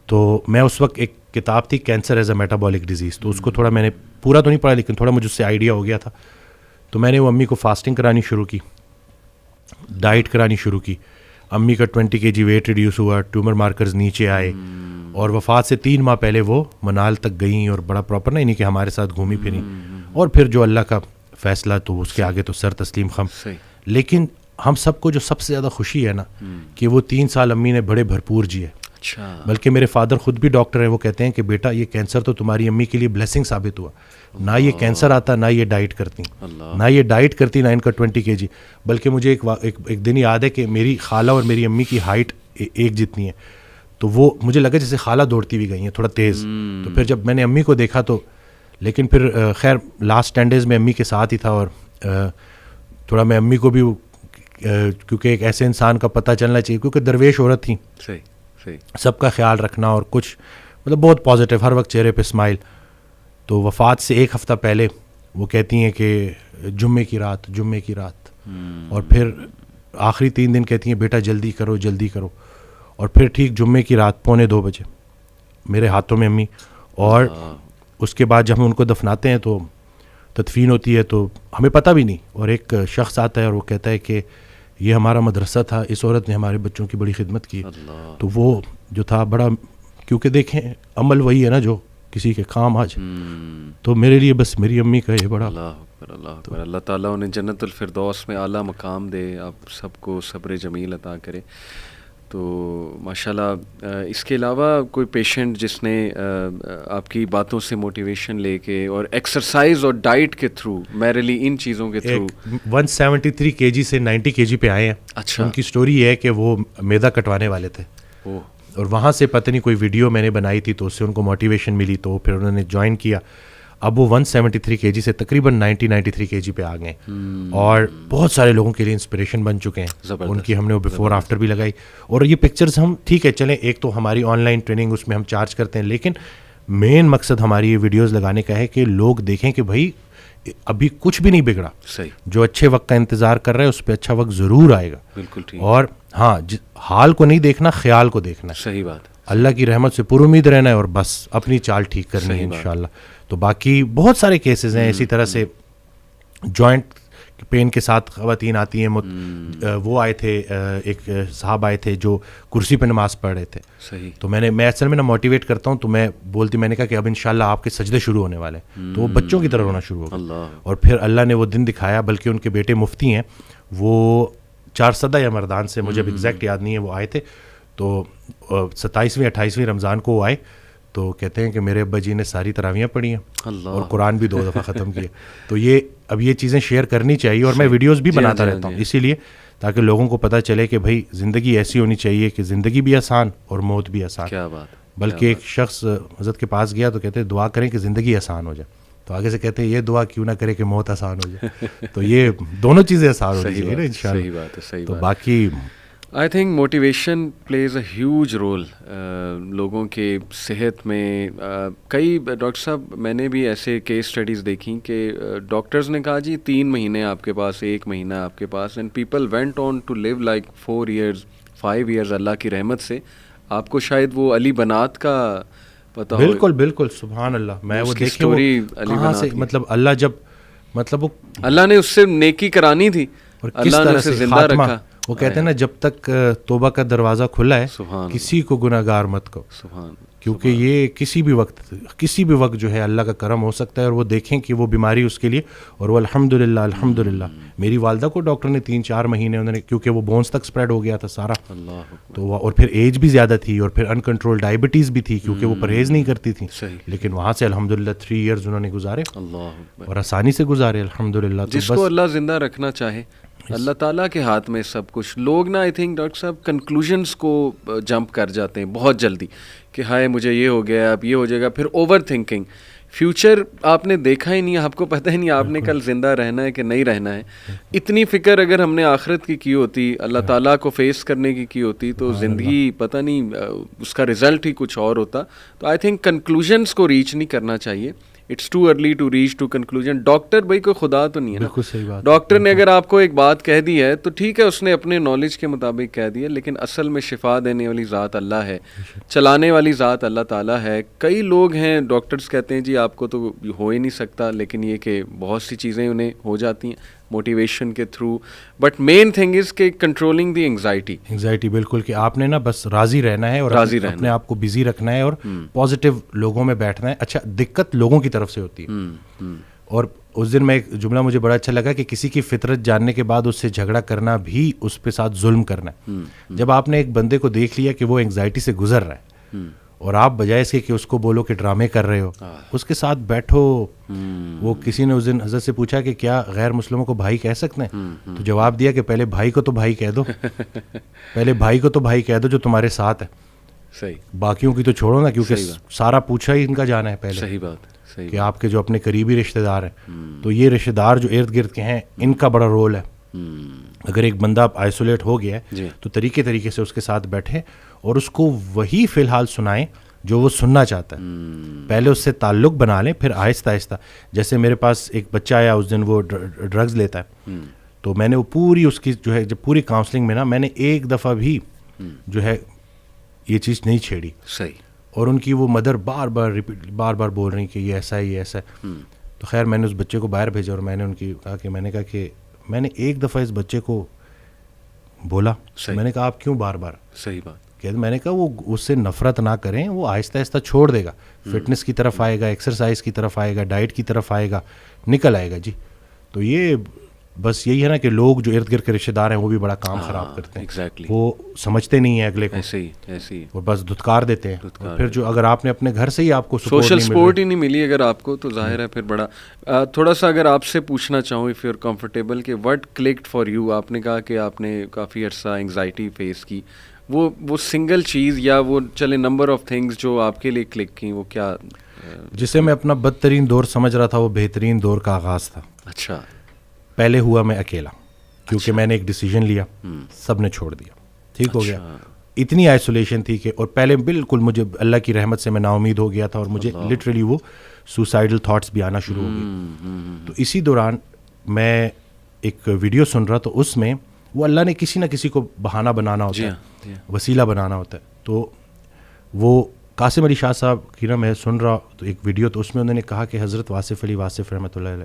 تو میں اس وقت ایک کتاب تھی cancer as a metabolic disease, تو اس کو تھوڑا میں نے پورا تو نہیں پڑھا لیکن تھوڑا مجھے اس سے آئیڈیا ہو گیا تھا. تو میں نے وہ امی کو فاسٹنگ کرانی شروع کی, ڈائٹ کرانی شروع کی. امی کا 20 kg ویٹ ریڈیوس ہوا, ٹیومر مارکرز نیچے آئے, اور وفات سے 3 ماہ پہلے وہ منال تک گئیں, اور بڑا پراپر نہیں کہ ہمارے ساتھ گھومی پھریں, اور پھر جو اللہ کا فیصلہ تو اس کے آگے تو سر تسلیم خم. لیکن ہم سب کو جو سب سے زیادہ خوشی ہے نا کہ وہ 3 سال امی نے بڑے بھرپور جیے. بلکہ میرے فادر خود بھی ڈاکٹر ہیں, وہ کہتے ہیں کہ بیٹا یہ کینسر تو تمہاری امی کے لیے بلیسنگ ثابت ہوا, نہ یہ کینسر آتا نہ یہ ڈائٹ کرتی, نہ ان کا 20 kg. بلکہ مجھے ایک دن یاد ہے کہ میری خالہ اور میری امی کی ہائٹ ایک جتنی ہے, تو وہ مجھے لگا جیسے خالہ دوڑتی ہوئی گئی ہیں تھوڑا تیز. تو پھر جب میں نے امی کو دیکھا تو, لیکن پھر خیر لاسٹ 10 days میں امی کے ساتھ ہی تھا, اور تھوڑا میں امی کو بھی کیونکہ ایک ایسے انسان کا پتہ چلنا چاہیے, کیونکہ درویش عورت تھیں, سب کا خیال رکھنا اور کچھ مطلب بہت پازیٹیو, ہر وقت چہرے پہ اسمائل. تو وفات سے 1 ہفتہ پہلے وہ کہتی ہیں کہ جمعے کی رات, اور پھر آخری 3 دن کہتی ہیں بیٹا جلدی کرو. اور پھر ٹھیک جمعے کی رات 1:45 بجے میرے ہاتھوں میں امی, اور اس کے بعد جب ہم ان کو دفناتے ہیں تو تدفین ہوتی ہے تو ہمیں پتہ بھی نہیں, اور ایک شخص آتا ہے اور وہ کہتا ہے کہ یہ ہمارا مدرسہ تھا, اس عورت نے ہمارے بچوں کی بڑی خدمت کی. تو وہ جو تھا بڑا, کیونکہ دیکھیں عمل وہی ہے نا جو کسی کے کام آج, تو میرے لیے بس میری امی کا یہ بڑا. اللہ تعالیٰ انہیں جنت الفردوس میں اعلیٰ مقام دے, آپ سب کو صبر جمیل عطا کرے. تو ماشاءاللہ اس کے علاوہ کوئی پیشنٹ جس نے آپ کی باتوں سے موٹیویشن لے کے اور ایکسرسائز اور ڈائٹ کے تھرو, میرلی ان چیزوں کے تھرو 173 kg سے 90 kg پہ آئے ہیں. اچھا. ان کی سٹوری یہ ہے کہ وہ میدا کٹوانے والے تھے, اور وہاں سے پتہ نہیں کوئی ویڈیو میں نے بنائی تھی تو اس سے ان کو موٹیویشن ملی, تو پھر انہوں نے جوائن کیا. اب وہ 173 kg سے تقریباً 93 kg پہ آ گئے, اور بہت سارے لوگوں کے لیے انسپریشن بن چکے ہیں. ان کی ہم نے وہ بیفور آفٹر بھی لگائی, اور یہ پکچرز ہم ٹھیک ہے چلیں, ایک تو ہماری آن لائن ٹریننگ اس میں ہم چارج کرتے ہیں, لیکن مین مقصد ہماری یہ ویڈیوز لگانے کا ہے کہ لوگ دیکھیں کہ بھائی ابھی کچھ بھی نہیں بگڑا, جو اچھے وقت کا انتظار کر رہے ہیں اس پہ اچھا وقت ضرور آئے گا. بالکل ٹھیک. اور ہاں حال کو نہیں دیکھنا, خیال کو دیکھنا ہے. صحیح بات. اللہ کی رحمت سے پر امید رہنا ہے, اور بس اپنی چال ٹھیک کرنی ہے انشاءاللہ. تو باقی بہت سارے کیسز ہیں اسی طرح سے, جوائنٹ پین کے ساتھ خواتین آتی ہیں. وہ آئے تھے, ایک صاحب آئے تھے جو کرسی پہ نماز پڑھ رہے تھے. صحیح. تو میں اصل میں موٹیویٹ کرتا ہوں, تو میں نے کہا کہ اب انشاءاللہ آپ کے سجدے شروع ہونے والے ہیں. تو وہ بچوں کی طرح رونا شروع ہو گیا, اور پھر اللہ نے وہ دن دکھایا. بلکہ ان کے بیٹے مفتی ہیں, وہ 4 یا مردان سے, مجھے اب ایگزیکٹ یاد نہیں ہے, وہ آئے تھے. تو 27ویں 28ویں رمضان کو وہ آئے, تو کہتے ہیں کہ میرے ابا جی نے ساری تراویحیں پڑھی ہیں اللہ اور قرآن بھی 2 دفعہ ختم کیے. تو یہ چیزیں شیئر کرنی چاہیے, اور میں ویڈیوز بھی بناتا رہتا ہوں اسی لیے تاکہ لوگوں کو پتہ چلے کہ بھائی زندگی ایسی ہونی چاہیے کہ زندگی بھی آسان اور موت بھی آسان. کیا بات. بلکہ ایک شخص حضرت کے پاس گیا تو کہتے ہیں دعا کریں کہ زندگی آسان ہو جائے, تو آگے سے کہتے ہیں یہ دعا کیوں نہ کرے کہ موت آسان ہو جائے. تو یہ دونوں چیزیں آسان ہونی چاہیے نا انشاءاللہ. صحیح بات ہے, صحیح تو بات. باقی I think motivation plays a huge role لوگوں کے صحت میں. کئی ڈاکٹر صاحب میں نے بھی ایسے کیس اسٹڈیز دیکھیں کہ ڈاکٹرز نے کہا جی 3 مہینے آپ کے پاس, 1 مہینہ آپ کے پاس, and people went on to live like 4 years 5 years Allah کی رحمت سے. آپ کو شاید وہ علی بنات کا پتہ ہو. بالکل بالکل سبحان اللہ. میں وہ دیکھے کہاں سے, مطلب اللہ جب مطلب وہ اللہ نے اس سے نیکی کرانی تھی اور کس طرح سے زندہ رکھا. وہ کہتے ہیں نا جب تک توبہ کا دروازہ کھلا ہے کسی کو گناہ گار مت کہو, کیونکہ یہ کسی بھی وقت جو ہے اللہ کا کرم ہو سکتا ہے. اور وہ دیکھیں کہ وہ بیماری اس کے لیے, اور وہ الحمدللہ میری والدہ کو ڈاکٹر نے 3-4 مہینے انہوں نے, کیونکہ وہ بونس تک اسپریڈ ہو گیا تھا سارا, تو اور پھر ایج بھی زیادہ تھی اور پھر انکنٹرول ڈائبٹیز بھی تھی کیونکہ وہ پرہیز نہیں کرتی تھی. لیکن وہاں سے الحمدللہ 3 years انہوں نے گزارے اور آسانی سے گزارے الحمدللہ. جس کو اللہ زندہ رکھنا چاہے اللہ تعالیٰ کے ہاتھ میں سب کچھ. لوگ نا آئی تھنک ڈاکٹر صاحب کنکلوژنس کو جمپ کر جاتے ہیں بہت جلدی کہ ہائے مجھے یہ ہو گیا, اب یہ ہو جائے گا. پھر اوور تھنکنگ, فیوچر آپ نے دیکھا ہی نہیں, آپ کو پتہ ہی نہیں آپ نے کل زندہ رہنا ہے کہ نہیں رہنا ہے. اتنی فکر اگر ہم نے آخرت کی ہوتی, اللہ تعالیٰ کو فیس کرنے کی ہوتی, تو زندگی پتہ نہیں اس کا رزلٹ ہی کچھ اور ہوتا. تو آئی تھنک کنکلوژنس کو ریچ نہیں کرنا چاہیے. It's too early to reach to conclusion. Doctor بھائی کوئی خدا تو نہیں ہے نا. ڈاکٹر نے اگر آپ کو ایک بات کہہ دی ہے تو ٹھیک ہے, اس نے اپنے نالج کے مطابق کہہ دی ہے, لیکن اصل میں شفا دینے والی ذات اللہ ہے, چلانے والی ذات اللہ تعالیٰ ہے. کئی لوگ ہیں ڈاکٹرز کہتے ہیں جی آپ کو تو ہو ہی نہیں سکتا, لیکن یہ کہ بہت سی چیزیں انہیں ہو جاتی ہیں موٹیویشن کے through. But main thing is کہ کنٹرولنگ دی انگزائٹی. بالکل, کہ آپ نے نا بس راضی رہنا ہے اور اپنے آپ کو بزی رکھنا ہے اور پازیٹیو لوگوں میں بیٹھنا ہے. اچھا, دقت لوگوں کی طرف سے ہوتی ہے. اور اس دن میں ایک جملہ مجھے بڑا اچھا لگا کہ کسی کی فطرت جاننے کے بعد اس سے جھگڑا کرنا بھی اس پہ ساتھ ظلم کرنا ہے. جب آپ نے ایک بندے کو دیکھ لیا کہ وہ انگزائٹی سے گزر رہا ہے اور آپ بجائے اس کے کہ اس کو بولو کہ ڈرامے کر رہے ہو, اس کے ساتھ بیٹھو. وہ کسی نے اس دن حضرت سے پوچھا کہ کیا غیر مسلموں کو بھائی کہہ سکتے ہیں, تو جواب دیا کہ پہلے بھائی کو تو بھائی کہہ دو, پہلے بھائی کو تو بھائی کہہ دو جو تمہارے ساتھ ہے. صحیح. باقیوں کی تو چھوڑو نا, کیونکہ سارا پوچھا ہی ان کا جانا ہے پہلے. صحیح بات کہ آپ کے جو اپنے قریبی رشتہ دار ہیں, تو یہ رشتہ دار جو ارد گرد کے ہیں ان کا بڑا رول ہے. اگر ایک بندہ آئسولیٹ ہو گیا ہے تو طریقے سے اس کے ساتھ بیٹھیں اور اس کو وہی فی الحال سنائیں جو وہ سننا چاہتا ہے. پہلے اس سے تعلق بنا لیں, پھر آہستہ آہستہ. جیسے میرے پاس ایک بچہ آیا اس دن, وہ ڈرگز لیتا ہے, تو میں نے وہ پوری اس کی جو ہے جب پوری کاؤنسلنگ میں نا میں نے ایک دفعہ بھی جو ہے یہ چیز نہیں چھیڑی. صحیح. اور ان کی وہ مدر بار بار بول رہی کہ یہ ایسا ہے, یہ ایسا ہے. تو خیر میں نے اس بچے کو باہر بھیجا اور میں نے ان کی میں نے کہا کہ میں نے ایک دفعہ اس بچے کو بولا, میں نے کہا آپ کیوں بار بار. صحیح بات. کہ میں نے کہا وہ اس سے نفرت نہ کریں, وہ آہستہ آہستہ چھوڑ دے گا, فٹنس کی طرف آئے گا, ایکسرسائز کی طرف آئے گا, ڈائٹ کی طرف آئے گا, نکل آئے گا. جی تو یہ بس یہی ہے نا کہ لوگ جو ارد گرد کے رشتہ دار ہیں وہ بھی بڑا کام خراب کرتے ہیں. وہ سمجھتے نہیں ہیں اگلے کو, ایسے ہی اور بس دھتکار دیتے ہیں. پھر جو اگر آپ نے اپنے گھر سے ہی آپ کو سوشل سپورٹ ہی نہیں ملی اگر آپ کو, تو ظاہر ہے پھر بڑا. تھوڑا سا اگر آپ سے پوچھنا چاہوں اف یو آر کمفرٹیبل کہ وٹ کلکڈ فار یو, آپ نے کہا کہ آپ نے کافی عرصہ انگزائٹی فیس کی, وہ سنگل چیز یا وہ چلے نمبر آف تھنگس جو آپ کے لیے کلک کی, وہ کیا؟ جسے میں اپنا بدترین دور سمجھ رہا تھا وہ بہترین دور کا آغاز تھا. اچھا. پہلے ہوا میں اکیلا, کیونکہ میں نے ایک ڈیسیجن لیا, سب نے چھوڑ دیا, ٹھیک ہو گیا. اتنی آئسولیشن تھی کہ, اور پہلے بالکل مجھے اللہ کی رحمت سے میں نا امید ہو گیا تھا, اور مجھے لٹرلی وہ سوسائڈل تھاٹس بھی آنا شروع ہو گئے. تو اسی دوران میں ایک ویڈیو سن رہا, تو اس میں وہ اللہ نے کسی نہ کسی کو بہانہ بنانا ہوتا ہے, وسیلہ بنانا ہوتا ہے. تو وہ قاسم علی شاہ صاحب کی نا میں سن رہا تو ایک ویڈیو, تو اس میں انہوں نے کہا کہ حضرت واصف علی واصف رحمۃ اللہ علیہ.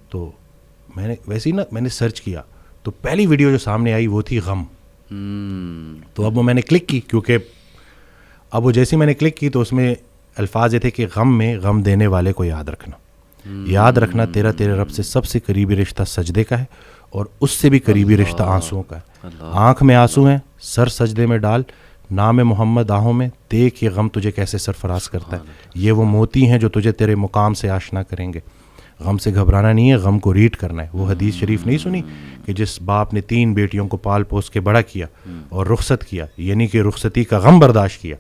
تو میں نے ویسے ہی نا میں نے سرچ کیا, تو پہلی ویڈیو جو سامنے آئی وہ تھی غم. تو اب وہ میں نے کلک کی, کیونکہ اب وہ جیسے میں نے کلک کی تو اس میں الفاظ یہ تھے کہ غم میں غم دینے والے کو یاد رکھنا, یاد رکھنا تیرے رب سے سب سے قریبی رشتہ سجدے کا ہے, اور اس سے بھی قریبی رشتہ آنسوؤں کا ہے. آنکھ میں آنسو ہیں, سر سجدے میں ڈال, نام محمد آہوں میں دیکھ یہ غم تجھے کیسے سرفراز کرتا ہے. یہ وہ موتی ہیں جو تجھے تیرے مقام سے آشنا کریں گے. غم سے گھبرانا نہیں ہے, غم کو ریڈ کرنا ہے. وہ حدیث شریف نہیں سنی کہ جس باپ نے 3 بیٹیوں کو پال پوس کے بڑا کیا اور رخصت کیا, یعنی کہ رخصتی کا غم برداشت کیا,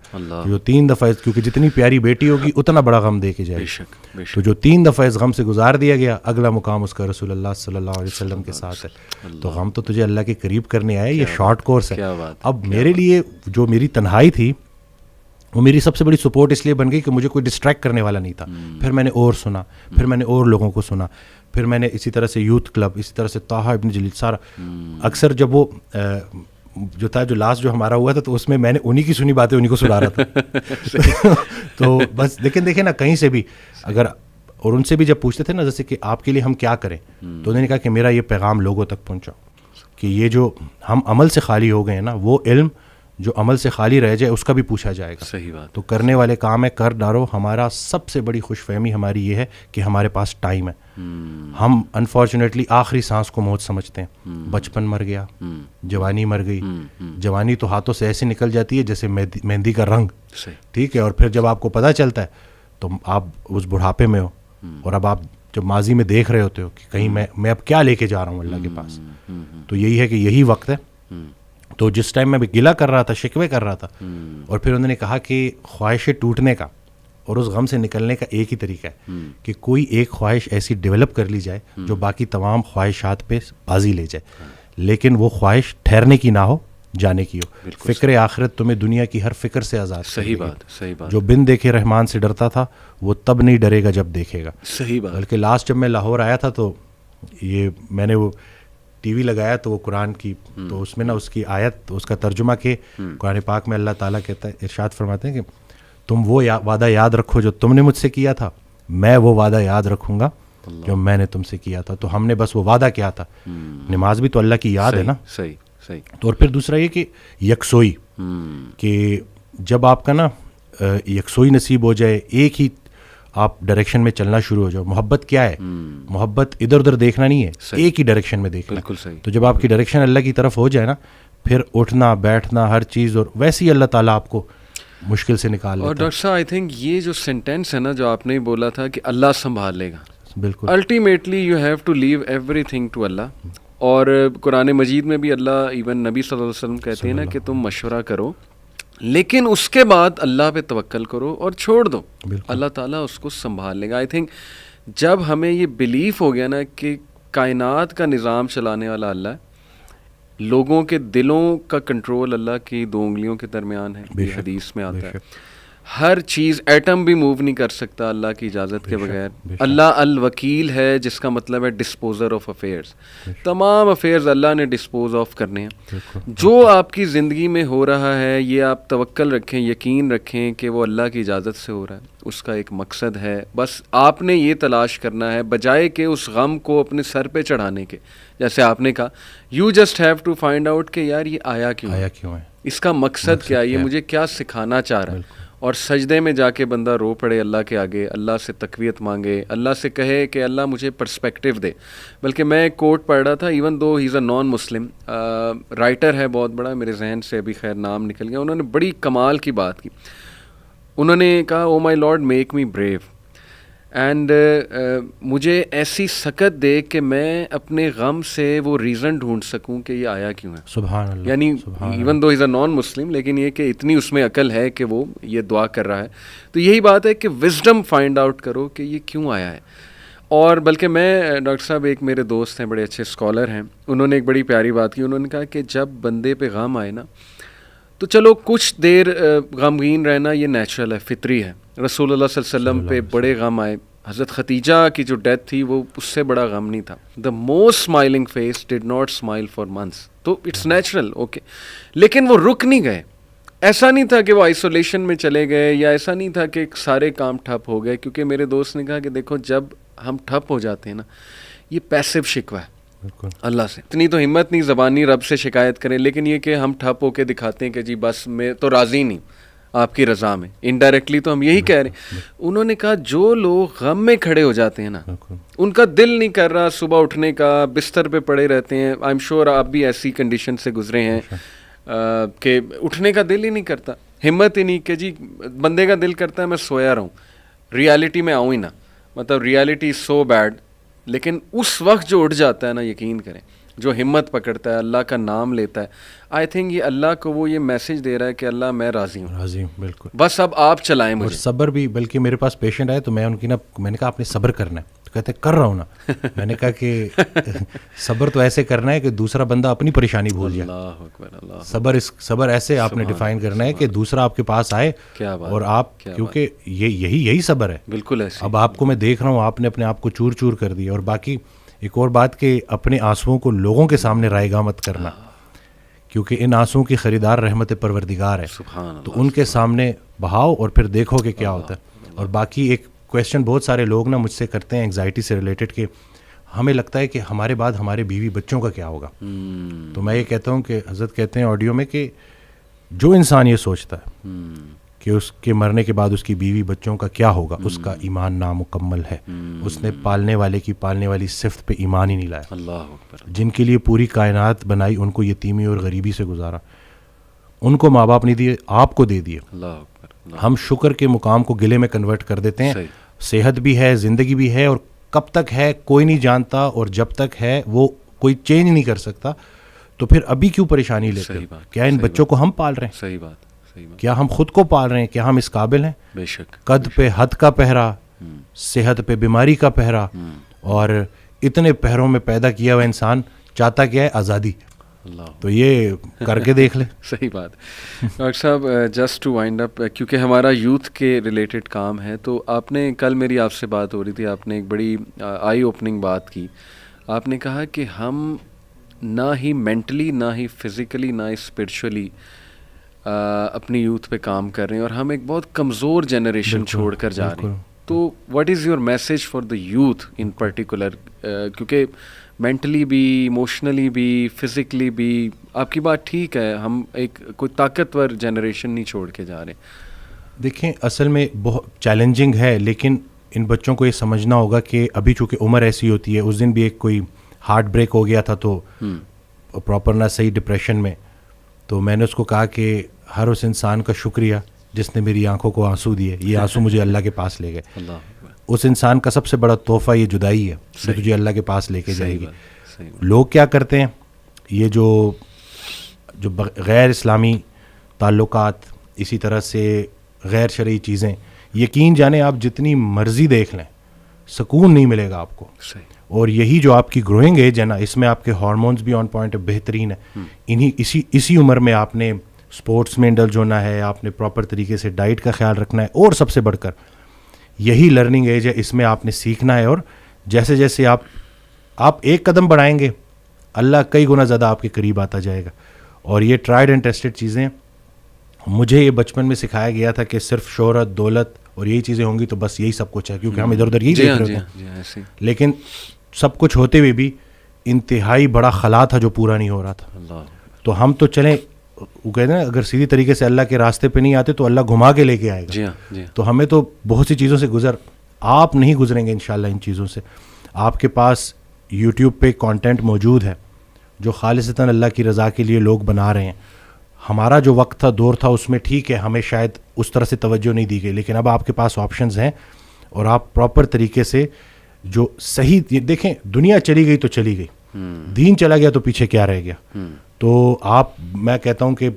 جو 3 دفعہ, کیونکہ جتنی پیاری بیٹی ہوگی اتنا بڑا غم دے کے جائے گی, تو جو 3 دفعہ اس غم سے گزار دیا گیا, اگلا مقام اس کا رسول اللہ صلی اللہ علیہ وسلم کے ساتھ ہے. تو غم تو تجھے اللہ کے قریب کرنے آئے, یہ شارٹ کورس ہے. اب میرے لیے جو میری تنہائی تھی وہ میری سب سے بڑی سپورٹ اس لیے بن گئی کہ مجھے کوئی ڈسٹریکٹ کرنے والا نہیں تھا. پھر میں نے اور سنا, پھر میں نے اور لوگوں کو سنا, پھر میں نے اسی طرح سے یوتھ کلب, اسی طرح سے طٰہٰ ابن جلیل, سارا. اکثر جب وہ جو تھا, جو لاسٹ جو ہمارا ہوا تھا, تو اس میں نے انہی کی سنی باتیں انہی کو سنا رہا تھا. تو بس لیکن دیکھیں نا, کہیں سے بھی اگر, اور ان سے بھی جب پوچھتے تھے نا جیسے کہ آپ کے لیے ہم کیا کریں, تو انہوں نے کہا کہ میرا یہ پیغام لوگوں تک پہنچاؤ کہ یہ جو ہم عمل سے خالی ہو گئے ہیں نا, وہ علم جو عمل سے خالی رہ جائے اس کا بھی پوچھا جائے گا. صحیح بات. تو کرنے والے کام ہے, کر ڈالو. ہمارا سب سے بڑی خوش فہمی ہماری یہ ہے کہ ہمارے پاس ٹائم ہے. ہم انفارچونیٹلی آخری سانس کو موت سمجھتے ہیں. بچپن مر گیا, جوانی مر گئی. جوانی تو ہاتھوں سے ایسے نکل جاتی ہے جیسے مہندی کا رنگ, ٹھیک ہے. اور پھر جب آپ کو پتہ چلتا ہے تو آپ اس بڑھاپے میں ہو, اور اب آپ جب ماضی میں دیکھ رہے ہوتے ہو کہ کہیں میں اب کیا لے کے جا رہا ہوں اللہ کے پاس. تو یہی ہے کہ یہی وقت ہے. تو جس ٹائم میں بھی گلہ کر رہا تھا, شکوے کر رہا تھا, اور پھر انہوں نے کہا کہ خواہشیں ٹوٹنے کا اور اس غم سے نکلنے کا ایک ہی طریقہ ہے کہ کوئی ایک خواہش ایسی ڈیولپ کر لی جائے جو باقی تمام خواہشات پہ بازی لے جائے, لیکن وہ خواہش ٹھہرنے کی نہ ہو, جانے کی ہو. فکر آخرت تمہیں دنیا کی ہر فکر سے آزاد. صحیح بات, صحیح بات. جو بن دیکھے رحمان سے ڈرتا تھا وہ تب نہیں ڈرے گا جب دیکھے گا. صحیح بات. بلکہ لاسٹ جب میں لاہور آیا تھا تو یہ میں نے وہ ٹی وی لگایا تو وہ قرآن کی, تو اس میں نا اس کی آیت, اس کا ترجمہ کہ قرآن پاک میں اللہ تعالیٰ کہتا ہے, ارشاد فرماتے ہیں کہ تم وہ وعدہ یاد رکھو جو تم نے مجھ سے کیا تھا, میں وہ وعدہ یاد رکھوں گا جو میں نے تم سے کیا تھا. تو ہم نے بس وہ وعدہ کیا تھا. نماز بھی تو اللہ کی یاد ہے نا. صحیح صحیح. تو اور پھر دوسرا یہ کہ یکسوئی, کہ جب آپ کا نا یکسوئی نصیب ہو جائے, ایک ہی آپ ڈائریکشن میں چلنا شروع ہو جاؤ. محبت کیا ہے؟ محبت ادھر ادھر دیکھنا نہیں ہے, ایک ہی ڈائریکشن میں دیکھنا. بالکل صحیح. تو جب آپ کی ڈائریکشن اللہ کی طرف ہو جائے نا, پھر اٹھنا بیٹھنا ہر چیز, اور ویسے ہی اللہ تعالیٰ آپ کو مشکل سے نکال لیتا ہے. اور ڈاکٹر صاحب آئی تھنک یہ جو سینٹینس ہے نا جو آپ نے بولا تھا کہ اللہ سنبھال لے گا, بالکل ultimately you have to leave everything to Allah. اور قرآن مجید میں بھی اللہ, ایون نبی صلی اللہ علیہ وسلم کہتے ہیں نا کہ تم مشورہ کرو, لیکن اس کے بعد اللہ پہ توکل کرو اور چھوڑ دو, اللہ تعالیٰ اس کو سنبھال لے گا. آئی تھنک جب ہمیں یہ بلیف ہو گیا نا کہ کائنات کا نظام چلانے والا اللہ ہے, لوگوں کے دلوں کا کنٹرول اللہ کی 2 انگلیوں کے درمیان ہے, یہ حدیث میں آتا ہے. ہر چیز, ایٹم بھی موو نہیں کر سکتا اللہ کی اجازت کے بغیر. اللہ الوکیل ہے, جس کا مطلب ہے ڈسپوزر آف افیئرس. تمام افیئرز اللہ نے ڈسپوز آف کرنے ہیں. جو آپ کی زندگی میں ہو رہا ہے یہ آپ توکل رکھیں, یقین رکھیں کہ وہ اللہ کی اجازت سے ہو رہا ہے, اس کا ایک مقصد ہے. بس آپ نے یہ تلاش کرنا ہے, بجائے کہ اس غم کو اپنے سر پہ چڑھانے کے. جیسے آپ نے کہا, you just have to find out کہ یار یہ آیا کیوں ہے, اس کا مقصد کیا ہے, یہ مجھے کیا سکھانا چاہ رہا ہے. اور سجدے میں جا کے بندہ رو پڑے اللہ کے آگے, اللہ سے تقویت مانگے, اللہ سے کہے کہ اللہ مجھے پرسپیکٹیو دے. بلکہ میں ایک کوٹ پڑھ رہا تھا, ایون دو ہی از اے نان مسلم رائٹر ہے بہت بڑا, میرے ذہن سے ابھی خیر نام نکل گیا, انہوں نے بڑی کمال کی بات کی. انہوں نے کہا, oh my lord make me brave, and مجھے ایسی سکت دے کہ میں اپنے غم سے وہ ریزن ڈھونڈ سکوں کہ یہ آیا کیوں ہے. سبحان اللہ. یعنی ایون دو از اے نان مسلم, لیکن یہ کہ اتنی اس میں عقل ہے کہ وہ یہ دعا کر رہا ہے. تو یہی بات ہے کہ وزڈم فائنڈ آؤٹ کرو کہ یہ کیوں آیا ہے. اور بلکہ میں ڈاکٹر صاحب, ایک میرے دوست ہیں بڑے اچھے اسکالر ہیں, انہوں نے ایک بڑی پیاری بات کی. انہوں نے کہا کہ جب بندے پہ غم آئے نا, تو چلو کچھ دیر غمگین رہنا یہ نیچرل ہے, فطری ہے. رسول اللہ صلی اللہ علیہ وسلم پہ بڑے غم آئے. حضرت خدیجہ کی جو ڈیتھ تھی وہ اس سے بڑا غم نہیں تھا. The most smiling face did not smile for months. تو اٹس نیچرل, اوکے. لیکن وہ رک نہیں گئے. ایسا نہیں تھا کہ وہ آئسولیشن میں چلے گئے, یا ایسا نہیں تھا کہ سارے کام ٹھپ ہو گئے. کیونکہ میرے دوست نے کہا کہ دیکھو, جب ہم ٹھپ ہو جاتے ہیں نا, یہ پیسو شکوہ ہے اللہ سے. اتنی تو ہمت نہیں زبانی رب سے شکایت کریں, لیکن یہ کہ ہم ٹھپ ہو کے دکھاتے ہیں کہ جی بس میں تو راضی نہیں آپ کی رضا میں, انڈائریکٹلی تو ہم یہی کہہ رہے ہیں. انہوں نے کہا جو لوگ غم میں کھڑے ہو جاتے ہیں نا, ان کا دل نہیں کر رہا صبح اٹھنے کا, بستر پہ پڑے رہتے ہیں. آئی ایم شیور آپ بھی ایسی کنڈیشن سے گزرے ہیں. کہ اٹھنے کا دل ہی نہیں کرتا, ہمت ہی نہیں کہ جی بندے کا دل کرتا ہے میں سویا رہوں, ریالٹی میں آؤں ہی نا, مطلب ریالٹی از سو بیڈ. لیکن اس وقت جو اٹھ جاتا ہے نا, یقین کریں, جو ہمت پکڑتا ہے, اللہ کا نام لیتا ہے, آئی تھنک یہ اللہ کو وہ یہ میسج دے رہا ہے کہ اللہ میں راضی ہوں, راضی ہوں, بالکل, بس اب آپ چلائیں مجھے. اور صبر بھی, بلکہ میرے پاس پیشنٹ آئے تو میں ان کی میں نے کہا آپ نے صبر کرنا ہے, تو کہتے کر رہا ہوں نا. میں نے کہا کہ صبر تو ایسے کرنا ہے کہ دوسرا بندہ اپنی پریشانی بھول جائے. اللہ اکبر, اللہ صبر ایسے آپ نے ڈیفائن کرنا ہے کہ دوسرا آپ کے پاس آئے اور آپ, کیونکہ یہی صبر ہے. بالکل ایسے. اب آپ کو میں دیکھ رہا ہوں آپ نے اپنے آپ کو چور چور کر دیا. اور باقی ایک اور بات کہ اپنے آنسوؤں کو لوگوں کے سامنے رائیگاں مت کرنا, کیونکہ ان آنسوؤں کی خریدار رحمت پروردگار ہے. تو ان کے سامنے بہاؤ اور پھر دیکھو کہ کیا ہوتا ہے. اور باقی ایک کویسچن بہت سارے لوگ نا مجھ سے کرتے ہیں انگزائٹی سے ریلیٹڈ کہ ہمیں لگتا ہے کہ ہمارے بعد ہمارے بیوی بچوں کا کیا ہوگا. تو میں یہ کہتا ہوں کہ حضرت کہتے ہیں آڈیو میں کہ جو انسان یہ سوچتا ہے کہ اس کے مرنے کے بعد اس کی بیوی بچوں کا کیا ہوگا, اس کا ایمان نامکمل ہے. اس نے پالنے والے کی پالنے والی صفت پہ ایمان ہی نہیں لایا. اللہ اکبر. جن کے لیے پوری کائنات بنائی, ان کو یتیمی اور غریبی سے گزارا, ان کو ماں باپ نہیں دیے, آپ کو دے دیے. اللہ اکبر. ہم شکر کے مقام کو گلے میں کنورٹ کر دیتے ہیں. صحت بھی ہے, زندگی بھی ہے, اور کب تک ہے کوئی نہیں جانتا, اور جب تک ہے وہ کوئی چینج نہیں کر سکتا. تو پھر ابھی کیوں پریشانی لیتے ہیں؟ کیا ان بچوں کو ہم پال رہے ہیں؟ صحیح بات. کیا ہم خود کو پال رہے ہیں؟ کیا ہم اس قابل ہیں؟ بے شک. قد پہ حد کا پہرا, صحت پہ بیماری کا پہرا, اور اتنے پہروں میں پیدا کیا ہوا انسان چاہتا کیا ہے؟ آزادی. تو یہ کر کے دیکھ لیں. صحیح بات. ڈاکٹر صاحب جسٹ ٹو وائنڈ اپ, کیونکہ ہمارا یوتھ کے ریلیٹڈ کام ہے, تو آپ نے کل میری آپ سے بات ہو رہی تھی, آپ نے ایک بڑی آئی اوپننگ بات کی. آپ نے کہا کہ ہم نہ ہی مینٹلی, نہ ہی فزیکلی, نہ ہی اسپرچولی اپنی یوتھ پہ کام کر رہے ہیں, اور ہم ایک بہت کمزور جنریشن چھوڑ کر جا رہے ہیں. تو what is your message for the youth in particular, کیونکہ مینٹلی بھی, ایموشنلی بھی, فزیکلی بھی, آپ کی بات ٹھیک ہے, ہم ایک کوئی طاقتور جنریشن نہیں چھوڑ کے جا رہے. دیکھیں اصل میں بہت چیلنجنگ ہے, لیکن ان بچوں کو یہ سمجھنا ہوگا کہ ابھی چونکہ عمر ایسی ہوتی ہے. اس دن بھی ایک کوئی ہارٹ بریک ہو گیا تھا تو پراپر نہ صحیح ڈپریشن میں, تو میں نے اس کو کہا کہ ہر اس انسان کا شکریہ جس نے میری آنکھوں کو آنسو دیے. یہ آنسو مجھے اللہ کے پاس لے گئے. اس انسان کا سب سے بڑا تحفہ یہ جدائی ہے جو تجھے اللہ کے پاس لے کے جائے گی. لوگ کیا کرتے ہیں, یہ جو غیر اسلامی تعلقات, اسی طرح سے غیر شرعی چیزیں, یقین جانیں آپ جتنی مرضی دیکھ لیں سکون نہیں ملے گا آپ کو. اور یہی جو آپ کی گروئنگ ایج ہے نا, اس میں آپ کے ہارمونز بھی آن پوائنٹ بہترین ہے. اسی عمر میں آپ نے اسپورٹس میں انڈلج ہونا ہے, آپ نے پراپر طریقے سے ڈائٹ کا خیال رکھنا ہے, اور سب سے بڑھ کر یہی لرننگ ایج ہے, اس میں آپ نے سیکھنا ہے. اور جیسے جیسے آپ ایک قدم بڑھائیں گے, اللہ کئی گنا زیادہ آپ کے قریب آتا جائے گا. اور یہ ٹرائیڈ اینڈ ٹیسٹڈ چیزیں, مجھے یہ بچپن میں سکھایا گیا تھا کہ صرف شہرت, دولت اور یہی چیزیں ہوں گی تو بس یہی سب کچھ ہے, کیونکہ ہم ادھر ادھر یہی دیکھ رہے ہیں. لیکن سب کچھ ہوتے ہوئے بھی انتہائی بڑا خلا تھا جو پورا نہیں ہو رہا تھا. تو ہم تو چلیں, وہ کہتے ہیں اگر سیدھی طریقے سے اللہ کے راستے پہ نہیں آتے تو اللہ گھما کے لے کے آئے گا. تو ہمیں تو بہت سی چیزوں سے آپ نہیں گزریں گے انشاءاللہ ان چیزوں سے. آپ کے پاس یوٹیوب پہ کانٹینٹ موجود ہے جو خالصتاً اللہ کی رضا کے لیے لوگ بنا رہے ہیں. ہمارا جو وقت تھا, دور تھا, اس میں ٹھیک ہے ہمیں شاید اس طرح سے توجہ نہیں دی گئی, لیکن اب آپ کے پاس آپشنز ہیں, اور آپ پراپر طریقے سے جو صحیح, دیکھیں دنیا چلی گئی تو چلی گئی, دین چلا گیا تو پیچھے کیا رہ گیا. تو میں کہتا ہوں کہ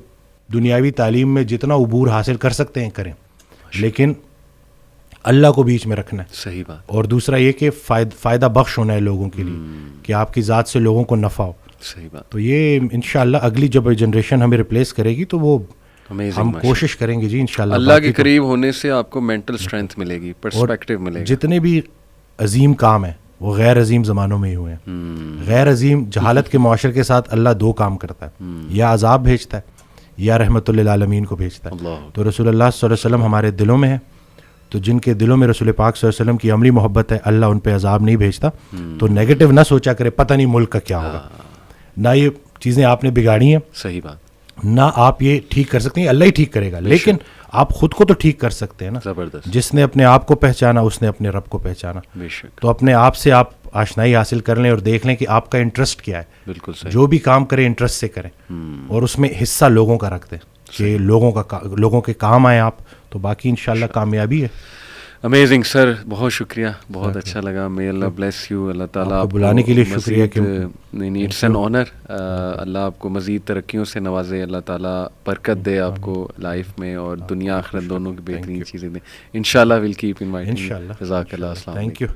دنیاوی تعلیم میں جتنا عبور حاصل کر سکتے ہیں کریں, لیکن اللہ کو بیچ میں رکھنا ہے. صحیح بات. اور دوسرا یہ کہ فائدہ بخش ہونا ہے لوگوں کے لیے, کہ آپ کی ذات سے لوگوں کو نفع ہو. صحیح بات. تو یہ انشاءاللہ اگلی جب جنریشن ہمیں ریپلیس کرے گی تو وہ ہم کوشش کریں گے جی انشاءاللہ. اللہ کے قریب ہونے سے آپ کو مینٹل اسٹرینتھ ملے گی, پرسپیکٹیو ملے گا. جتنے بھی عظیم کام ہیں وہ غیر عظیم زمانوں میں ہی ہوئے ہیں. غیر عظیم جہالت کے معاشرے کے ساتھ اللہ دو کام کرتا ہے, یا عذاب بھیجتا ہے یا رحمت للعالمین کو بھیجتا ہے. تو رسول اللہ صلی اللہ علیہ وسلم ہمارے دلوں میں ہے, تو جن کے دلوں میں رسول پاک صلی اللہ علیہ وسلم کی عملی محبت ہے, اللہ ان پہ عذاب نہیں بھیجتا. تو نیگیٹو نہ سوچا کرے, پتہ نہیں ملک کا کیا ہوگا. نہ یہ چیزیں آپ نے بگاڑی ہیں, صحیح بات, نہ آپ یہ ٹھیک کر سکتے ہیں, اللہ ہی ٹھیک کرے گا. لیکن آپ خود کو تو ٹھیک کر سکتے ہیں نا. زبردست. جس نے اپنے آپ کو پہچانا اس نے اپنے رب کو پہچانا. بے شک. تو اپنے آپ سے آپ آشنائی حاصل کر لیں اور دیکھ لیں کہ آپ کا انٹرسٹ کیا ہے. بالکل صحیح. جو بھی کام کریں انٹرسٹ سے کریں اور اس میں حصہ لوگوں کا رکھ دیں کہ لوگوں کے کام آئیں آپ, تو باقی انشاءاللہ کامیابی ہے. امیزنگ سر, بہت شکریہ, بہت اچھا لگا. may اللہ بلیس یو, اللہ تعالیٰ آپ کو بلانے کے لیے شکریہ. نہیں, اٹس این آنر. اللہ آپ کو مزید ترقیوں سے نوازے, اللہ تعالیٰ برکت دے آپ کو لائف میں اور دنیا آخرت دونوں کی بہترین چیزیں دیں انشاءاللہ. Will keep inviting. انشاءاللہ. جزاک اللہ. السلام علیکم. Thank you.